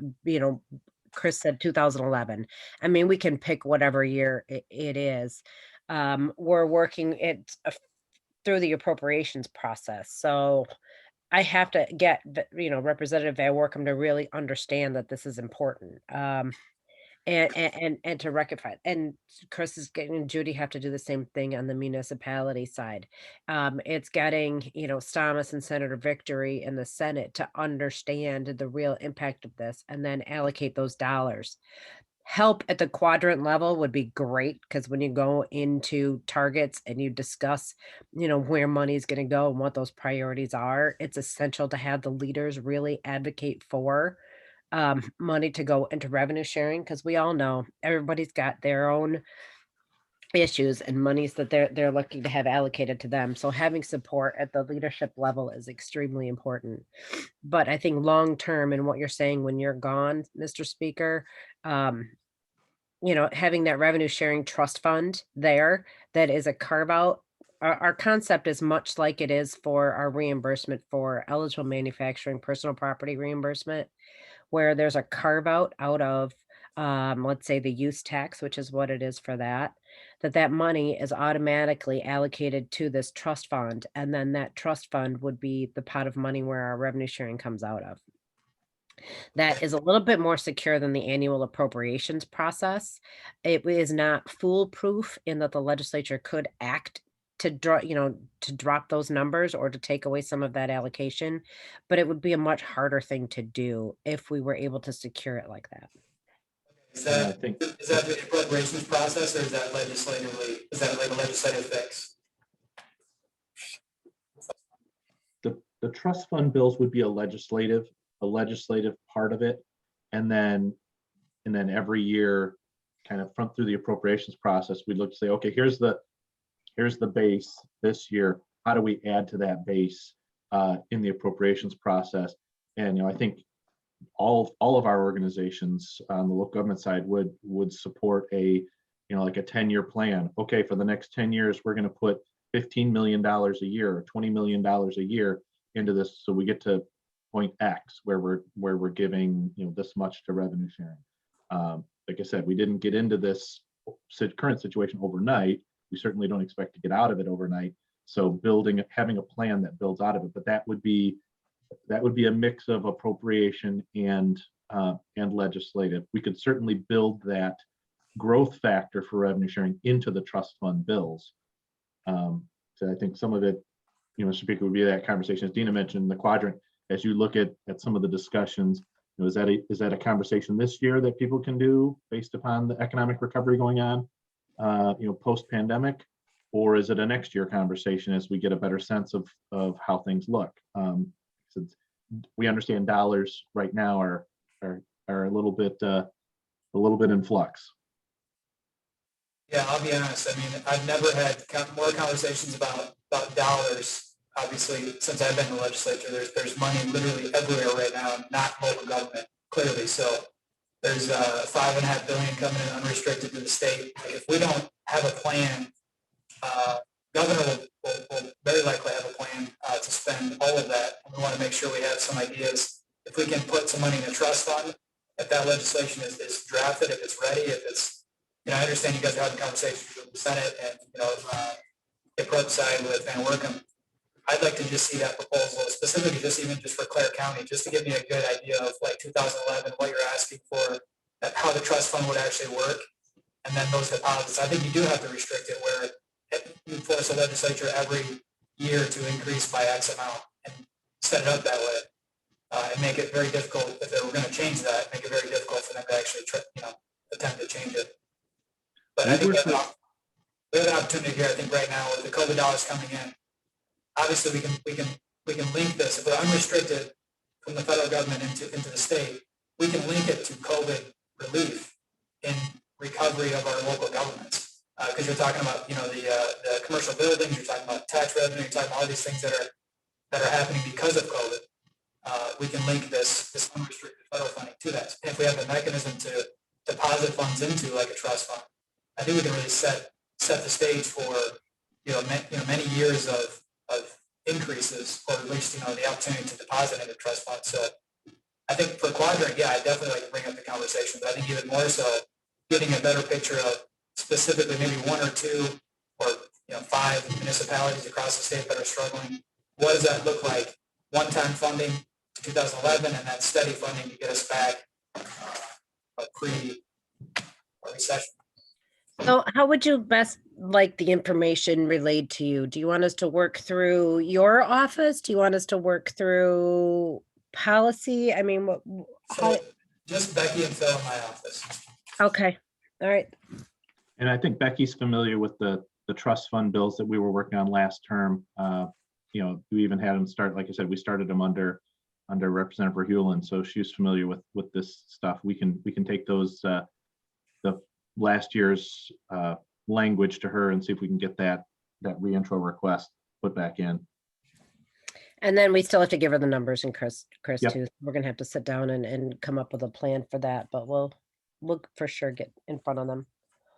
Chris said 2011. I mean, we can pick whatever year it is. We're working it through the appropriations process. So I have to get, Representative Van Workum to really understand that this is important. And to rectify it. And Chris is getting, Judy have to do the same thing on the municipality side. It's getting, Stamas and Senator Victory in the Senate to understand the real impact of this and then allocate those dollars. Help at the quadrant level would be great because when you go into targets and you discuss, where money is going to go and what those priorities are, it's essential to have the leaders really advocate for money to go into revenue sharing because we all know everybody's got their own issues and monies that they're looking to have allocated to them. So having support at the leadership level is extremely important. But I think long term and what you're saying when you're gone, Mr. Speaker, having that revenue sharing trust fund there that is a carve out. Our concept is much like it is for our reimbursement for eligible manufacturing personal property reimbursement, where there's a carve out of, let's say the use tax, which is what it is for that money is automatically allocated to this trust fund. And then that trust fund would be the pot of money where our revenue sharing comes out of. That is a little bit more secure than the annual appropriations process. It is not foolproof in that the legislature could act to drop those numbers or to take away some of that allocation, but it would be a much harder thing to do if we were able to secure it like that. Is that the appropriations process, or is that like a legislative fix? The trust fund bills would be a legislative part of it, and then every year, kind of front through the appropriations process, we look to say, okay, here's the base this year. How do we add to that base in the appropriations process? And I think all of our organizations on the local government side would support a like a 10-year plan. Okay, for the next 10 years, we're going to put $15 million a year or $20 million a year into this, so we get to point X where we're giving this much to revenue sharing. Like I said, we didn't get into this current situation overnight. We certainly don't expect to get out of it overnight. So having a plan that builds out of it, but that would be a mix of appropriation and legislative. We could certainly build that growth factor for revenue sharing into the trust fund bills. So I think some of it, Mr. Speaker, would be that conversation, as Dina mentioned, in the quadrant. As you look at some of the discussions, is that a conversation this year that people can do based upon the economic recovery going on, post-pandemic, or is it a next year conversation as we get a better sense of how things look? Since we understand dollars right now are a little bit in flux. Yeah, I'll be honest. I mean, I've never had more conversations about dollars obviously, since I've been in the legislature, there's money literally everywhere right now, not local government, clearly. So there's $5.5 billion coming in unrestricted to the state. Like, if we don't have a plan, governor will very likely have a plan to spend all of that. We want to make sure we have some ideas. If we can put some money in a trust fund, if that legislation is drafted, if it's ready, if it's, I understand you guys are having conversations with the Senate and, get put aside with Van Workum. I'd like to just see that proposal, specifically just for Clare County, just to give me a good idea of like 2011, what you're asking for, how the trust fund would actually work, and then those deposits. I think you do have to restrict it where you force a legislature every year to increase by X amount and set it up that way, and make it very difficult if they were going to change that. Make it very difficult for them to actually, attempt to change it. But I think we have an opportunity here. I think right now with the COVID dollars coming in, obviously we can link this. If we're unrestricted from the federal government into the state, we can link it to COVID relief in recovery of our local governments. Because you're talking about, the commercial buildings, you're talking about tax revenue, you're talking about all these things that are happening because of COVID. We can link this unrestricted federal funding to that. And if we have a mechanism to deposit funds into like a trust fund, I think we can really set the stage for, many years of increases, or at least, the opportunity to deposit into trust fund. So I think for Quadrant, yeah, I definitely like to bring up the conversation, but I think even more so getting a better picture of specifically maybe one or two or 5 municipalities across the state that are struggling. What does that look like? One-time funding to 2011 and then steady funding to get us back pre-recession. So how would you best like the information relayed to you? Do you want us to work through your office? Do you want us to work through policy? I mean, Just Becky and Phil in my office. Okay. All right. And I think Becky's familiar with the trust fund bills that we were working on last term. We even had them start, like I said, we started them under Representative Verheulen. So she's familiar with this stuff. We can take those, the last year's language to her and see if we can get that reintro request put back in. And then we still have to give her the numbers, and Chris Yep. too. We're gonna have to sit down and come up with a plan for that, but we'll for sure get in front of them.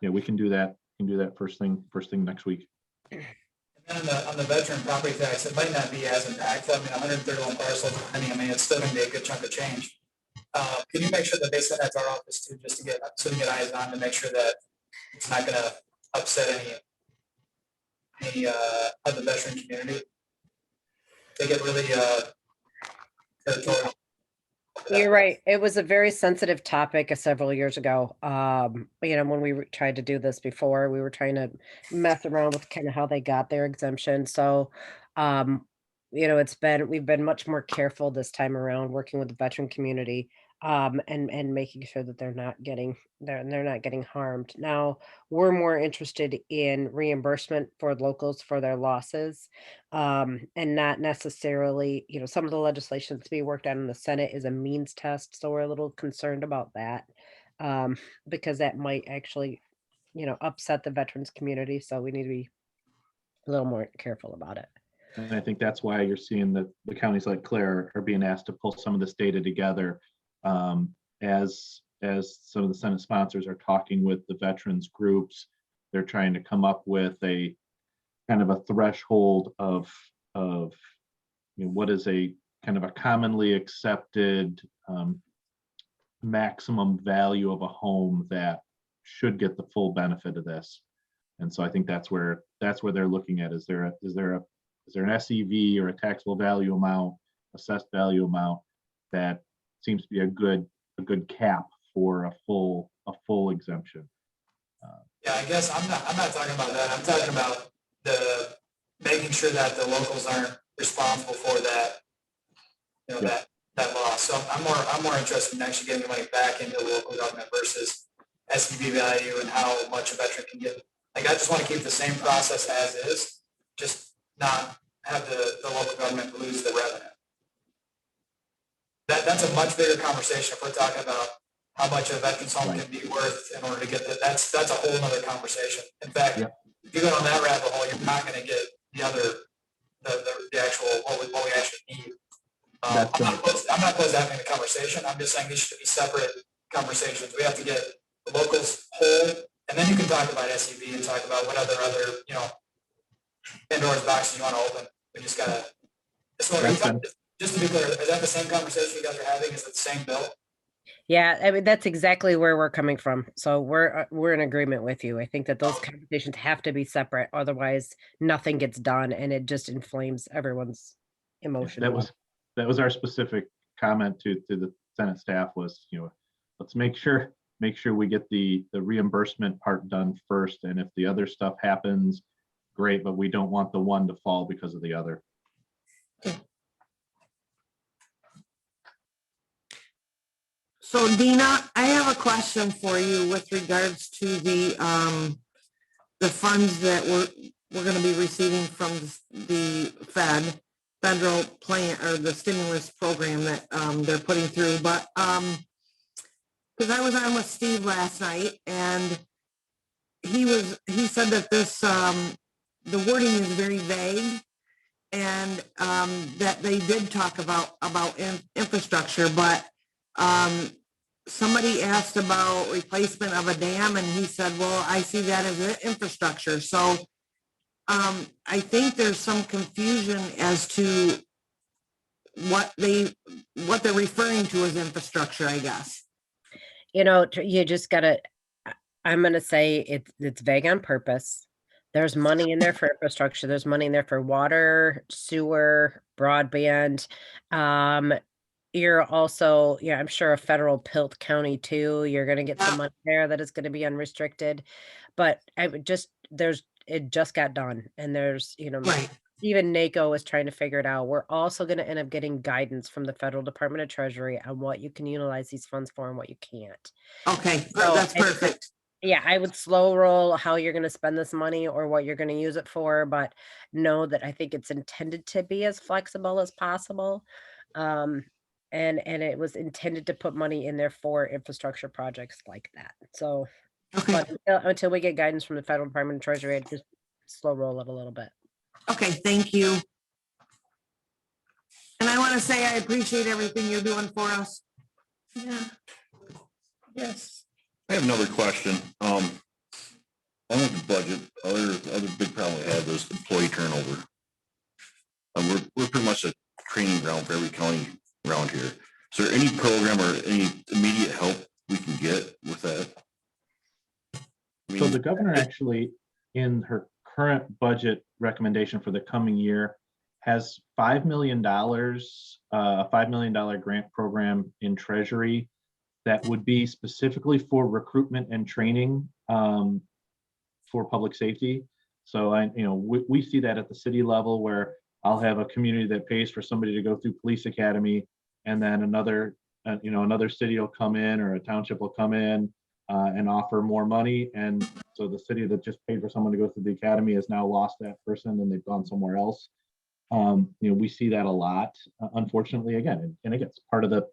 Yeah, we can do that. We can do that first thing next week. And then on the veteran property tax, it might not be as impactful. I mean, 131 parcels, it's still going to be a good chunk of change. Can you make sure that they send that to our office too, just to get eyes on to make sure that it's not going to upset any of the veteran community? They get really territorial. You're right. It was a very sensitive topic several years ago. When we tried to do this before, we were trying to mess around with kind of how they got their exemption. So, we've been much more careful this time around working with the veteran community, and making sure that they're not getting harmed. Now, we're more interested in reimbursement for locals for their losses, and not necessarily, some of the legislation that's being worked on in the Senate is a means test. So we're a little concerned about that, because that might actually, upset the veterans community. So we need to be a little more careful about it. And I think that's why you're seeing that the counties like Clare are being asked to pull some of this data together, as some of the Senate sponsors are talking with the veterans groups. They're trying to come up with a kind of a threshold of what is a kind of a commonly accepted maximum value of a home that should get the full benefit of this. And so I think that's where they're looking at. Is there an SEV or a taxable value amount, assessed value amount that seems to be a good cap for a full exemption? Yeah, I guess I'm not talking about that. I'm talking about the making sure that the locals aren't responsible for that, that loss. So I'm more interested in actually getting the money back into local government versus SEV value and how much a veteran can get. Like, I just want to keep the same process as is, just not have the local government lose the revenue. That's a much bigger conversation if we're talking about how much a veteran's home can be worth in order to get that. That's a whole other conversation. In fact, if you go down that rabbit hole, you're not going to get the other the actual, what we actually need. That's I'm not opposed to having the conversation. I'm just saying these should be separate conversations. We have to get the locals whole, and then you can talk about SEB and talk about what other, you know, Pandora's box you want to open. We just gotta, just to be clear, is that the same conversation you guys are having? Is it the same bill? Yeah, I mean, that's exactly where we're coming from. So we're in agreement with you. I think that those conversations have to be separate. Otherwise, nothing gets done and it just inflames everyone's emotion. That was our specific comment to the Senate staff was, you know, let's make sure we get the reimbursement part done first. And if the other stuff happens, great, but we don't want the one to fall because of the other. So Dina, I have a question for you with regards to the funds that we're going to be receiving from the federal plan or the stimulus program that they're putting through. But because I was on with Steve last night and he said that this the wording is very vague and that they did talk about infrastructure, but somebody asked about replacement of a dam and he said, well, I see that as infrastructure. So I think there's some confusion as to what they're referring to as infrastructure, I guess. You know, you just gotta, I'm gonna say it's vague on purpose. There's money in there for infrastructure. There's money in there for water, sewer, broadband. You're also, I'm sure a federal PILT county too. You're going to get some money there that is going to be unrestricted, but it just got done. And there's, right. Even NACO is trying to figure it out. We're also going to end up getting guidance from the Federal Department of Treasury on what you can utilize these funds for and what you can't. Okay, So that's perfect. Yeah, I would slow roll how you're going to spend this money or what you're going to use it for, but know that I think it's intended to be as flexible as possible. And it was intended to put money in there for infrastructure projects like that. So, okay. But until we get guidance from the Federal Department of Treasury, I'd just slow roll it a little bit. Okay, thank you. And I want to say I appreciate everything you're doing for us. Yeah. Yes. I have another question. On the budget, other big problem we had was employee turnover. We're pretty much a training ground for every county around here. Is there any program or any immediate help we can get with that? So the governor actually, in her current budget recommendation for the coming year, has $5 million, a $5 million grant program in Treasury that would be specifically for recruitment and training for public safety. So we see that at the city level where I'll have a community that pays for somebody to go through police academy, and then another city will come in or a township will come in and offer more money. And so the city that just paid for someone to go through the academy has now lost that person and they've gone somewhere else. We see that a lot, unfortunately, again, and again, it's part of the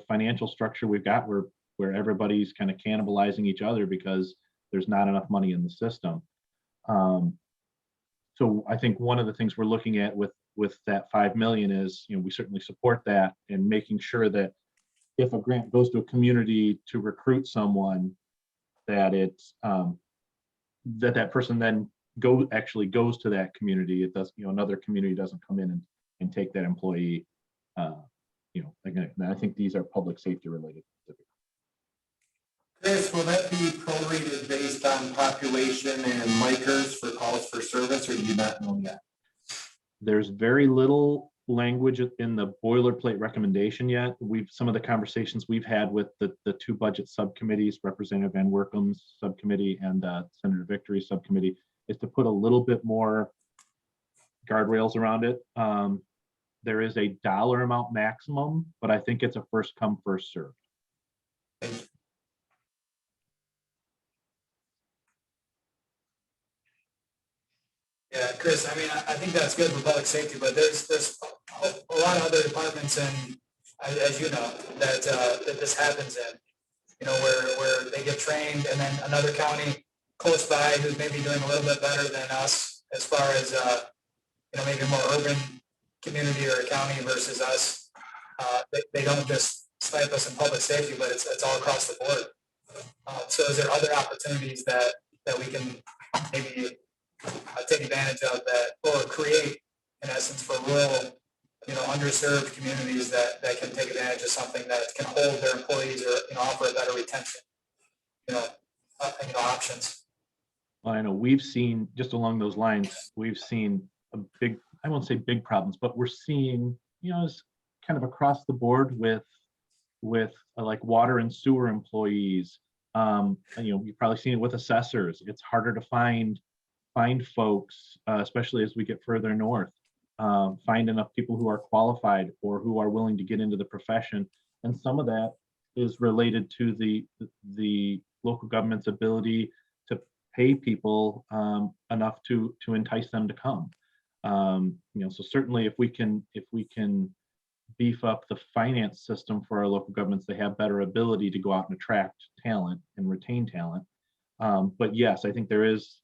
financial structure we've got where everybody's kind of cannibalizing each other because there's not enough money in the system. So I think one of the things we're looking at with that 5 million is, we certainly support that and making sure that if a grant goes to a community to recruit someone, that it's that person then actually goes to that community. It does, another community doesn't come in and take that employee. Again, I think these are public safety related. Chris, will that be prorated based on population and micers for calls for service, or do you not know yet? There's very little language in the boilerplate recommendation yet. Some of the conversations we've had with the two budget subcommittees, Representative Van Werkum's subcommittee and Senator Victory's subcommittee, is to put a little bit more guardrails around it. There is a dollar amount maximum, but I think it's a first come, first served. Yeah, Chris, I mean, I think that's good for public safety, but there's a lot of other departments, and as you know, that this happens in, where they get trained and then another county close by who's maybe doing a little bit better than us as far as maybe a more urban community or a county versus us. They don't just snipe us in public safety, but it's all across the board. So is there other opportunities that we can maybe take advantage of that, or create in essence for rural, underserved communities that can take advantage of something that can hold their employees or, offer a better retention, options? Well, I know we've seen, just along those lines, we've seen a big, I won't say big problems, but we're seeing, it's kind of across the board with like water and sewer employees. And, you've probably seen it with assessors. It's harder to find folks, especially as we get further north, find enough people who are qualified or who are willing to get into the profession. And some of that is related to the local government's ability to pay people enough to entice them to come. So certainly if we can beef up the finance system for our local governments, they have better ability to go out and attract talent and retain talent. But yes, I think there is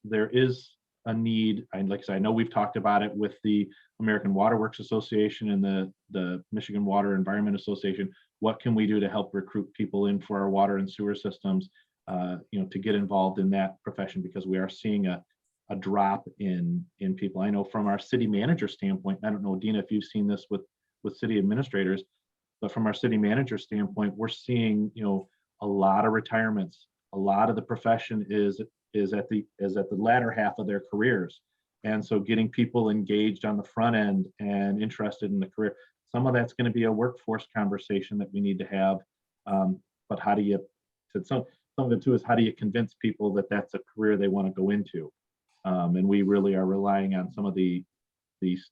a need. And like I said, I know we've talked about it with the American Water Works Association and the Michigan Water Environment Association. What can we do to help recruit people in for our water and sewer systems, to get involved in that profession, because we are seeing a drop in people. I know from our city manager standpoint, I don't know, Dina, if you've seen this with city administrators, but from our city manager standpoint, we're seeing, a lot of retirements. A lot of the profession is at the latter half of their careers. And so getting people engaged on the front end and interested in the career, some of that's going to be a workforce conversation that we need to have. But how do you, some of it too is how do you convince people that that's a career they want to go into? And we really are relying on some of these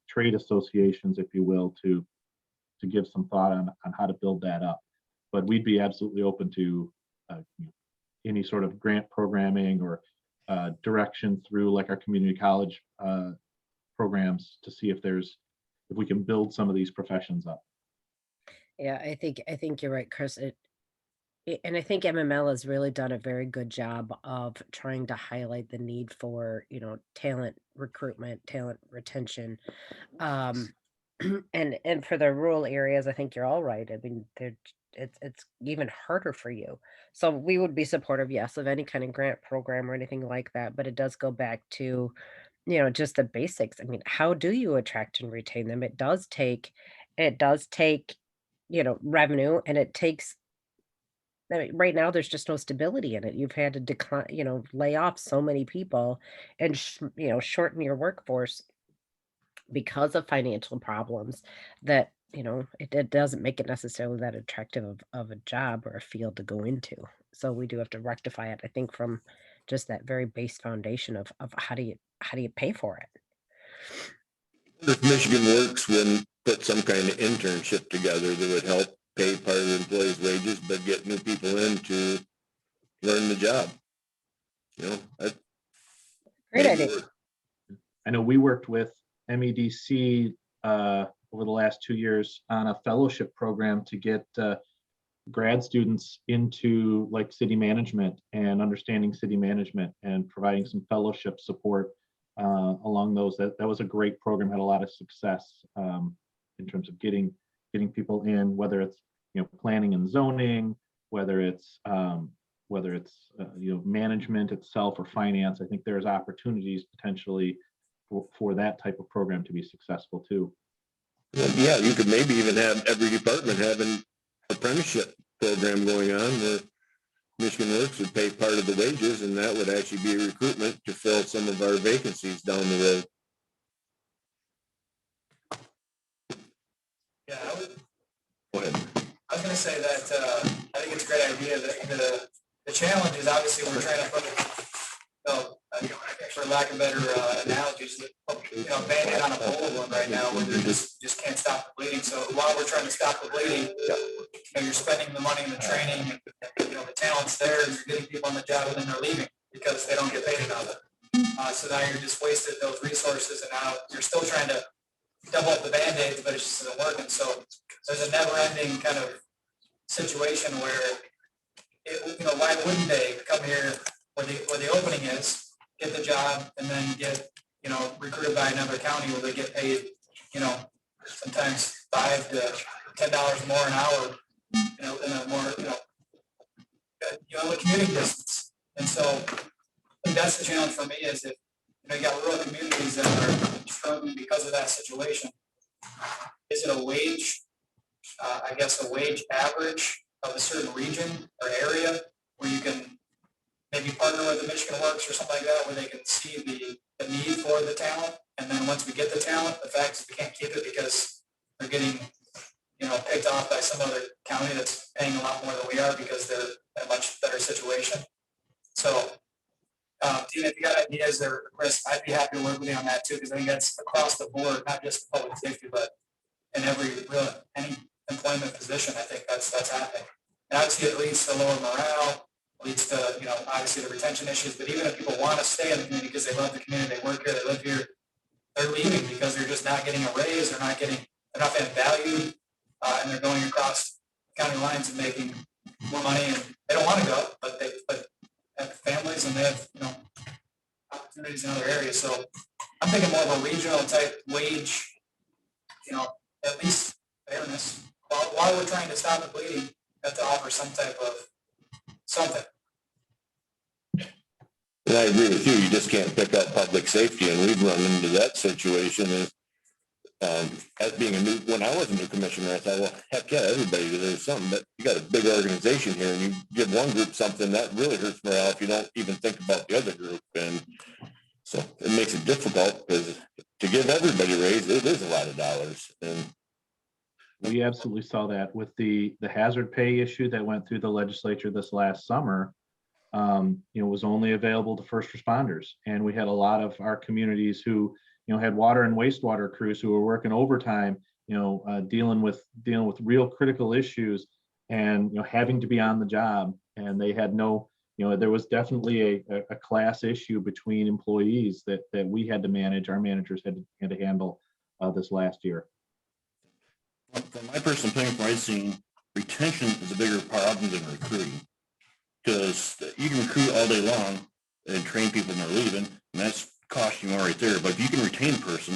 trade associations, if you will, to give some thought on how to build that up. But we'd be absolutely open to any sort of grant programming or direction through like our community college programs to see if we can build some of these professions up. Yeah, I think you're right, Chris. And I think MML has really done a very good job of trying to highlight the need for, talent recruitment, talent retention. And for the rural areas, I think you're all right. I mean, it's even harder for you. So we would be supportive, yes, of any kind of grant program or anything like that. But it does go back to, just the basics. I mean, how do you attract and retain them? It does take, revenue, and it takes. I mean, right now, there's just no stability in it. You've had to decline, lay off so many people and shorten your workforce because of financial problems that it doesn't make it necessarily that attractive of a job or a field to go into. So we do have to rectify it, I think, from just that very base foundation of how do you pay for it. If Michigan Works would put some kind of internship together that would help pay part of the employees' wages, but get new people in to learn the job. Great idea. I know we worked with MEDC over the last 2 years on a fellowship program to get grad students into like city management and understanding city management and providing some fellowship support along those. That was a great program, had a lot of success in terms of getting people in, whether it's planning and zoning, whether it's management itself or finance. I think there's opportunities potentially for that type of program to be successful too. Well, yeah, you could maybe even have every department have an apprenticeship program going on where Michigan Works would pay part of the wages, and that would actually be a recruitment to fill some of our vacancies down the road. Yeah, Go ahead. I was going to say that I think it's a great idea. That the challenge is obviously we're trying to put, for lack of better analogies, Band-Aid on a pole one right now where they just can't stop the bleeding. So while we're trying to stop the bleeding, you're spending the money and the training, and the talent's there, and you're getting people on the job, and then they're leaving because they don't get paid enough. So now you're just wasted those resources, and now you're still trying to double up the Band-Aids, but it just isn't working. So there's a never-ending kind of situation where, why wouldn't they come here where the opening is, get the job, and then get recruited by another county where they get paid, sometimes $5 to $10 more an hour, in a more, a commuting distance. And so I think that's the challenge for me is if, you got rural communities that are struggling because of that situation. Is it a wage, a wage average of a certain region or area where you can maybe partner with the Michigan Works or something like that, where they can see the need for the talent. And then once we get the talent, the fact is we can't keep it because they're getting, picked off by some other county that's paying a lot more than we are because they're in a much better situation. So, Tina, if you got ideas or Chris, I'd be happy to work with you on that too, because I think that's across the board, not just public safety, but in any employment position. I think that's happening. And obviously it leads to lower morale, leads to, obviously the retention issues, but even if people want to stay in the community because they love the community, they work here, they live here, they're leaving because they're just not getting a raise, they're not being valued, and they're going across county lines and making more money, and they don't want to go, but they have families and they have, opportunities in other areas. So I'm thinking more of a regional type wage, at least fairness. While we're trying to stop the bleeding, we have to offer some type of something. And I agree with you. You just can't pick up public safety, and we've run into that situation. As being when I was a new commissioner, I thought, well, heck yeah, everybody deserves something. But you got a big organization here, and you give one group something that really hurts morale if you don't even think about the other group. And so it makes it difficult because to give everybody a raise, it is a lot of dollars. And we absolutely saw that with the hazard pay issue that went through the legislature this last summer. Was only available to first responders, and we had a lot of our communities who had water and wastewater crews who were working overtime, dealing with real critical issues, and having to be on the job, and they had no, there was definitely a class issue between employees that we had to manage. Our managers had to handle this last year. From my personal opinion, from what I've seen, retention is a bigger problem than recruiting. Because you can recruit all day long and train people when they're leaving, and that's costing you more right there. But if you can retain a person,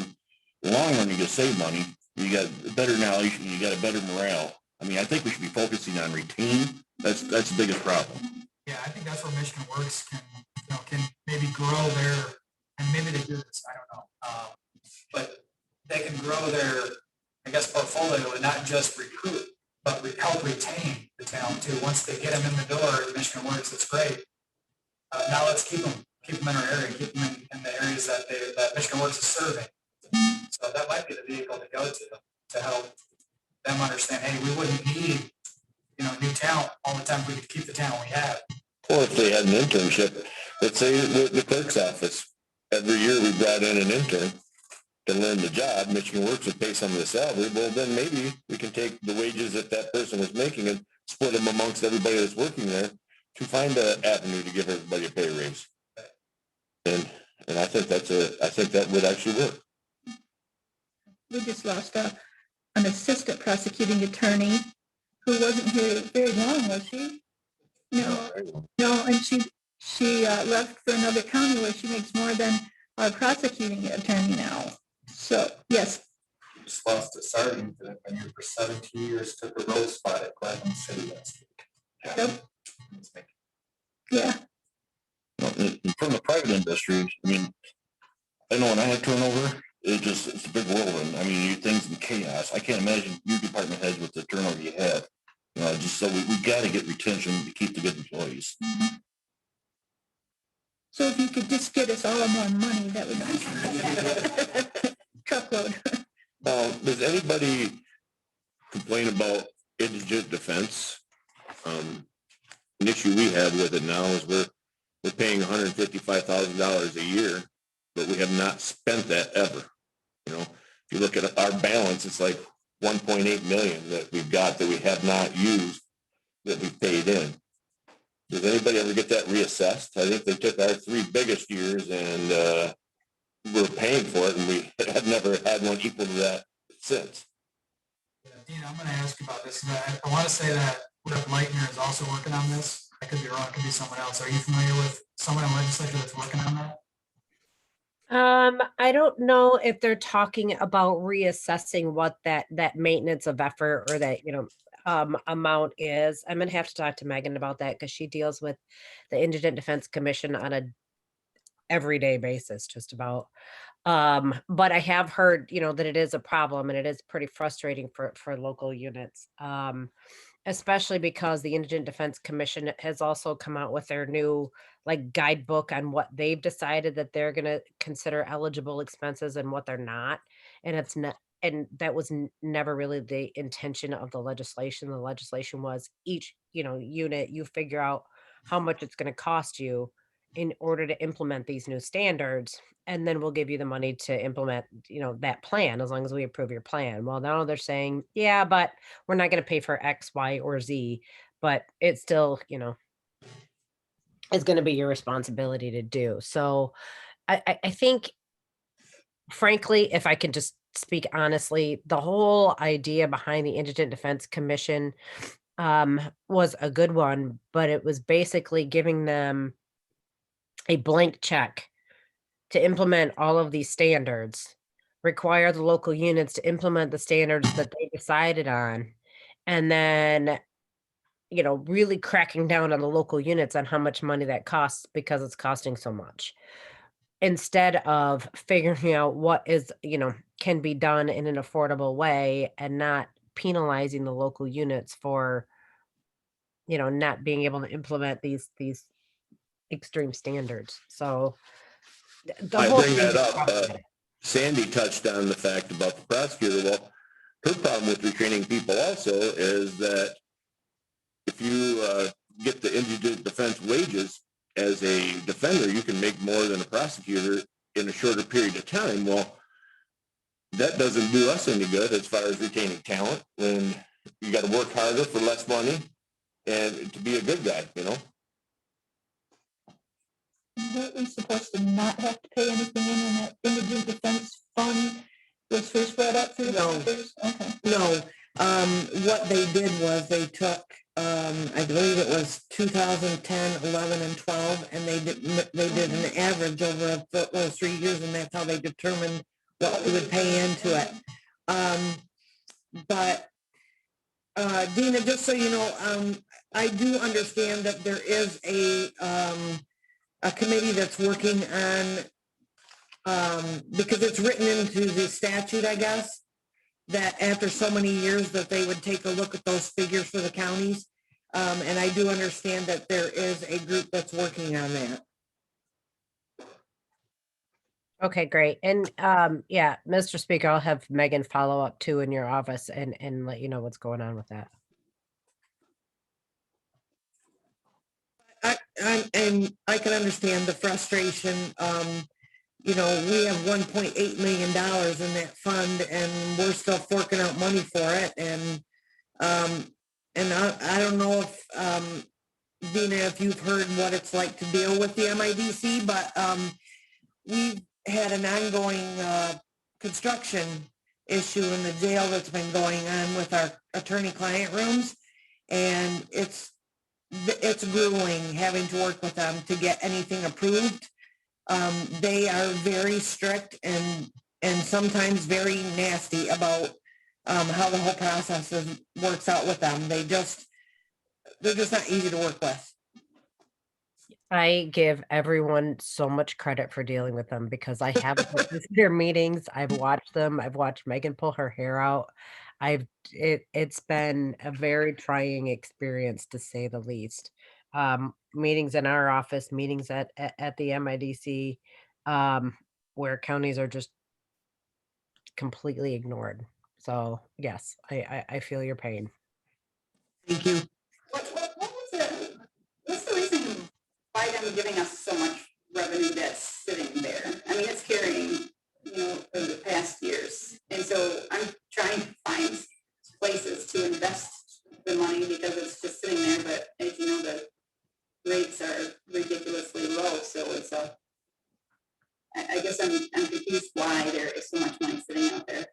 in the long run, you can save money, you got better knowledge, and you got a better morale. I mean, I think we should be focusing on retaining. That's the biggest problem. Yeah, I think that's where Michigan Works can maybe grow their, and maybe they do this, I don't know, but they can grow their, portfolio and not just recruit, but help retain the talent too. Once they get them in the door at Michigan Works, it's great. Now let's keep them in our area, keep them in the areas that Michigan Works is serving. So that might be the vehicle to go to help them understand, hey, we wouldn't need, new talent all the time if we could keep the talent we have. Or if they had an internship, let's say the clerk's office, every year we brought in an intern to learn the job. Michigan Works would pay some of the salary. Well, then maybe we can take the wages that person was making and split them amongst everybody that's working there to find an avenue to give everybody a pay raise. And I think that would actually work. We just lost an assistant prosecuting attorney who wasn't here very long, was she? No, and she left for another county where she makes more than our prosecuting attorney now. So, yes. Just lost a sergeant that had been here for 17 years, took a road spot at Clinton City last week. Yep. Yeah. From the private industry, I mean, I know when I have turnover, it's a big whirlwind. I mean, things in chaos. I can't imagine your department heads with the turnover you have. Just so we got to get retention to keep the good employees. Mm-hmm. So if you could just get us all more money, that would be truckload. Does anybody complain about indigent defense? An issue we have with it now is we're paying $155,000 a year, but we have not spent that ever. If you look at our balance, it's like 1.8 million that we've got that we have not used that we've paid in. Does anybody ever get that reassessed? I think they took our 3 biggest years and we're paying for it, and we have never had one equal to that since. Yeah, Dean, I'm going to ask you about this. I want to say that Rep. Leitner is also working on this. I could be wrong. It could be someone else. Are you familiar with someone in the legislature that's working on that? I don't know if they're talking about reassessing what that maintenance of effort or that, amount is. I'm gonna have to talk to Megan about that because she deals with the Indigent Defense Commission on a everyday basis, just about. But I have heard, that it is a problem and it is pretty frustrating for local units. Especially because the Indigent Defense Commission has also come out with their new like guidebook on what they've decided that they're going to consider eligible expenses and what they're not. And it's not, and that was never really the intention of the legislation. The legislation was each, unit, you figure out how much it's going to cost you in order to implement these new standards. And then we'll give you the money to implement, that plan as long as we approve your plan. Well, now they're saying, yeah, but we're not going to pay for X, Y, or Z, but it's still, it's going to be your responsibility to do. So I think, frankly, if I can just speak honestly, the whole idea behind the Indigent Defense Commission was a good one, but it was basically giving them a blank check to implement all of these standards, require the local units to implement the standards that they decided on, and then, really cracking down on the local units on how much money that costs because it's costing so much. Instead of figuring out what is, can be done in an affordable way and not penalizing the local units for, not being able to implement these extreme standards. So the I whole bring thing that is up. problematic. Sandy touched on the fact about the prosecutor. Well, her problem with retraining people also is that if you get the indigent defense wages as a defender, you can make more than a prosecutor in a shorter period of time. Well, that doesn't do us any good as far as retaining talent when you got to work harder for less money and to be a good guy, Weren't we supposed to not have to pay anything in when that indigent defense fund was first brought up through the No. Congress? Okay. No, what they did was they took, I believe it was 2010, 11, and 12, and they did an average over those 3 years, and that's how they determined what we would pay into it. But Dina, just so you know, I do understand that there is a committee that's working on, because it's written into the statute, I guess, that after so many years that they would take a look at those figures for the counties. And I do understand that there is a group that's working on that. Okay, great. And yeah, Mr. Speaker, I'll have Megan follow up too in your office and let you know what's going on with that. And I can understand the frustration. We have $1.8 million in that fund, and we're still forking out money for it. And I don't know if Dina, if you've heard what it's like to deal with the MIDC, but we've had an ongoing construction issue in the jail that's been going on with our attorney-client rooms, and it's grueling having to work with them to get anything approved. They are very strict and sometimes very nasty about how the whole process works out with them. They're just not easy to work with. I give everyone so much credit for dealing with them because I have witnessed their meetings. I've watched them. I've watched Megan pull her hair out. It's been a very trying experience, to say the least. Meetings in our office, meetings at the MIDC, where counties are just completely ignored. So yes, I feel your pain. Thank you. What's the reason why them giving us so much revenue that's sitting there? I mean, it's carrying, for the past years. And so I'm trying to find places to invest the money because it's just sitting there. But as you know, the rates are ridiculously low. So it's I guess I'm confused why there is so much money sitting out there.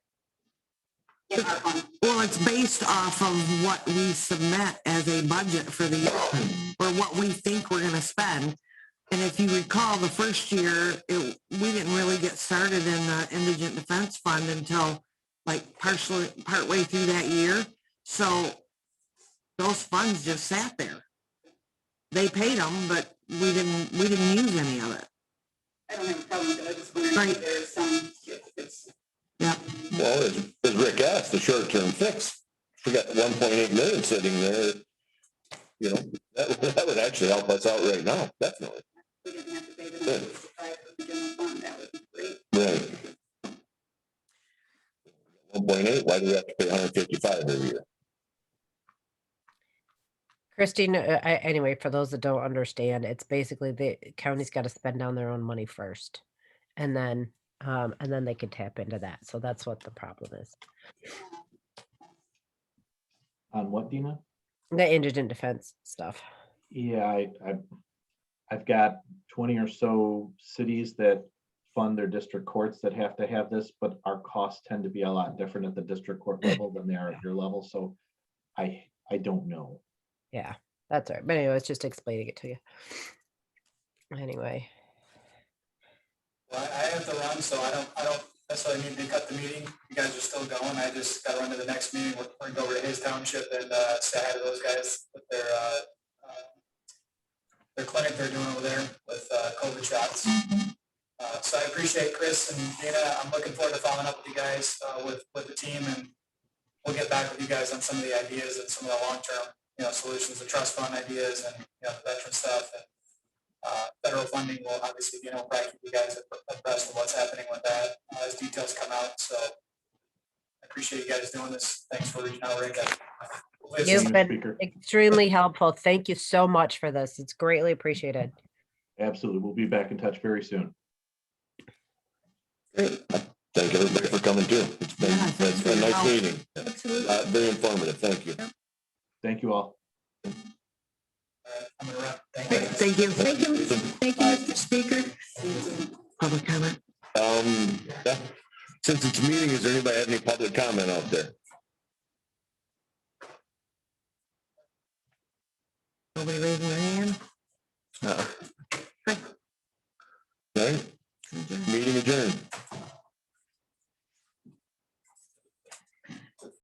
Well, it's based off of what we submit as a budget for the year, or what we think we're going to spend. And if you recall, the first year we didn't really get started in the indigent defense fund until like partway through that year. So those funds just sat there. They paid them, but we didn't use any of it. I don't have a problem with it, I just wondering Right. if there's some, it's, Yeah. Well, as Rick asked, the short-term fix, we got 1.8 million sitting there. You know, that would actually help us out right now, definitely. we didn't have to pay the 165 for the general fund, that would be great. Right. 1.8, why do we have to pay 155 every year? Christine, anyway, for those that don't understand, it's basically the county's got to spend down their own money first, and then they can tap into that. So that's what the problem is. On what, Dina? The indigent defense stuff. Yeah, I've got 20 or so cities that fund their district courts that have to have this, but our costs tend to be a lot different at the district court level than they are at your level. So I don't know. Yeah, that's right. But anyway, it's just explaining it to you. Anyway, Well, I have to run, so I don't necessarily need to cut the meeting. You guys are still going. I just got to run to the next meeting. We're going to go over to Hayes Township and say hi to those guys with their clinic they're doing over there with COVID shots. So I appreciate Chris and Dina. I'm looking forward to following up with you guys with the team, and we'll get back with you guys on some of the ideas and some of the long-term, solutions, the trust fund ideas and, the veteran stuff. And federal funding will obviously, probably keep you guys abreast of what's happening with that as details come out. So I appreciate you guys doing this. Thanks for reaching out, Rick. you've Mr. been Speaker. extremely helpful. Thank you so much for this. It's greatly appreciated. Absolutely. We'll be back in touch very soon. Thank everybody for coming too. It's been, Yeah, it's thanks been a for your nice help. meeting. Absolutely. Very informative. Thank you. Thank you all. I'm going to wrap. Thank you. Thank you. Thank you, Mr. Speaker. Public comment. Yeah. Since it's a meeting, is there anybody have any public comment out there? Nobody raising their hand? All right, meeting adjourned.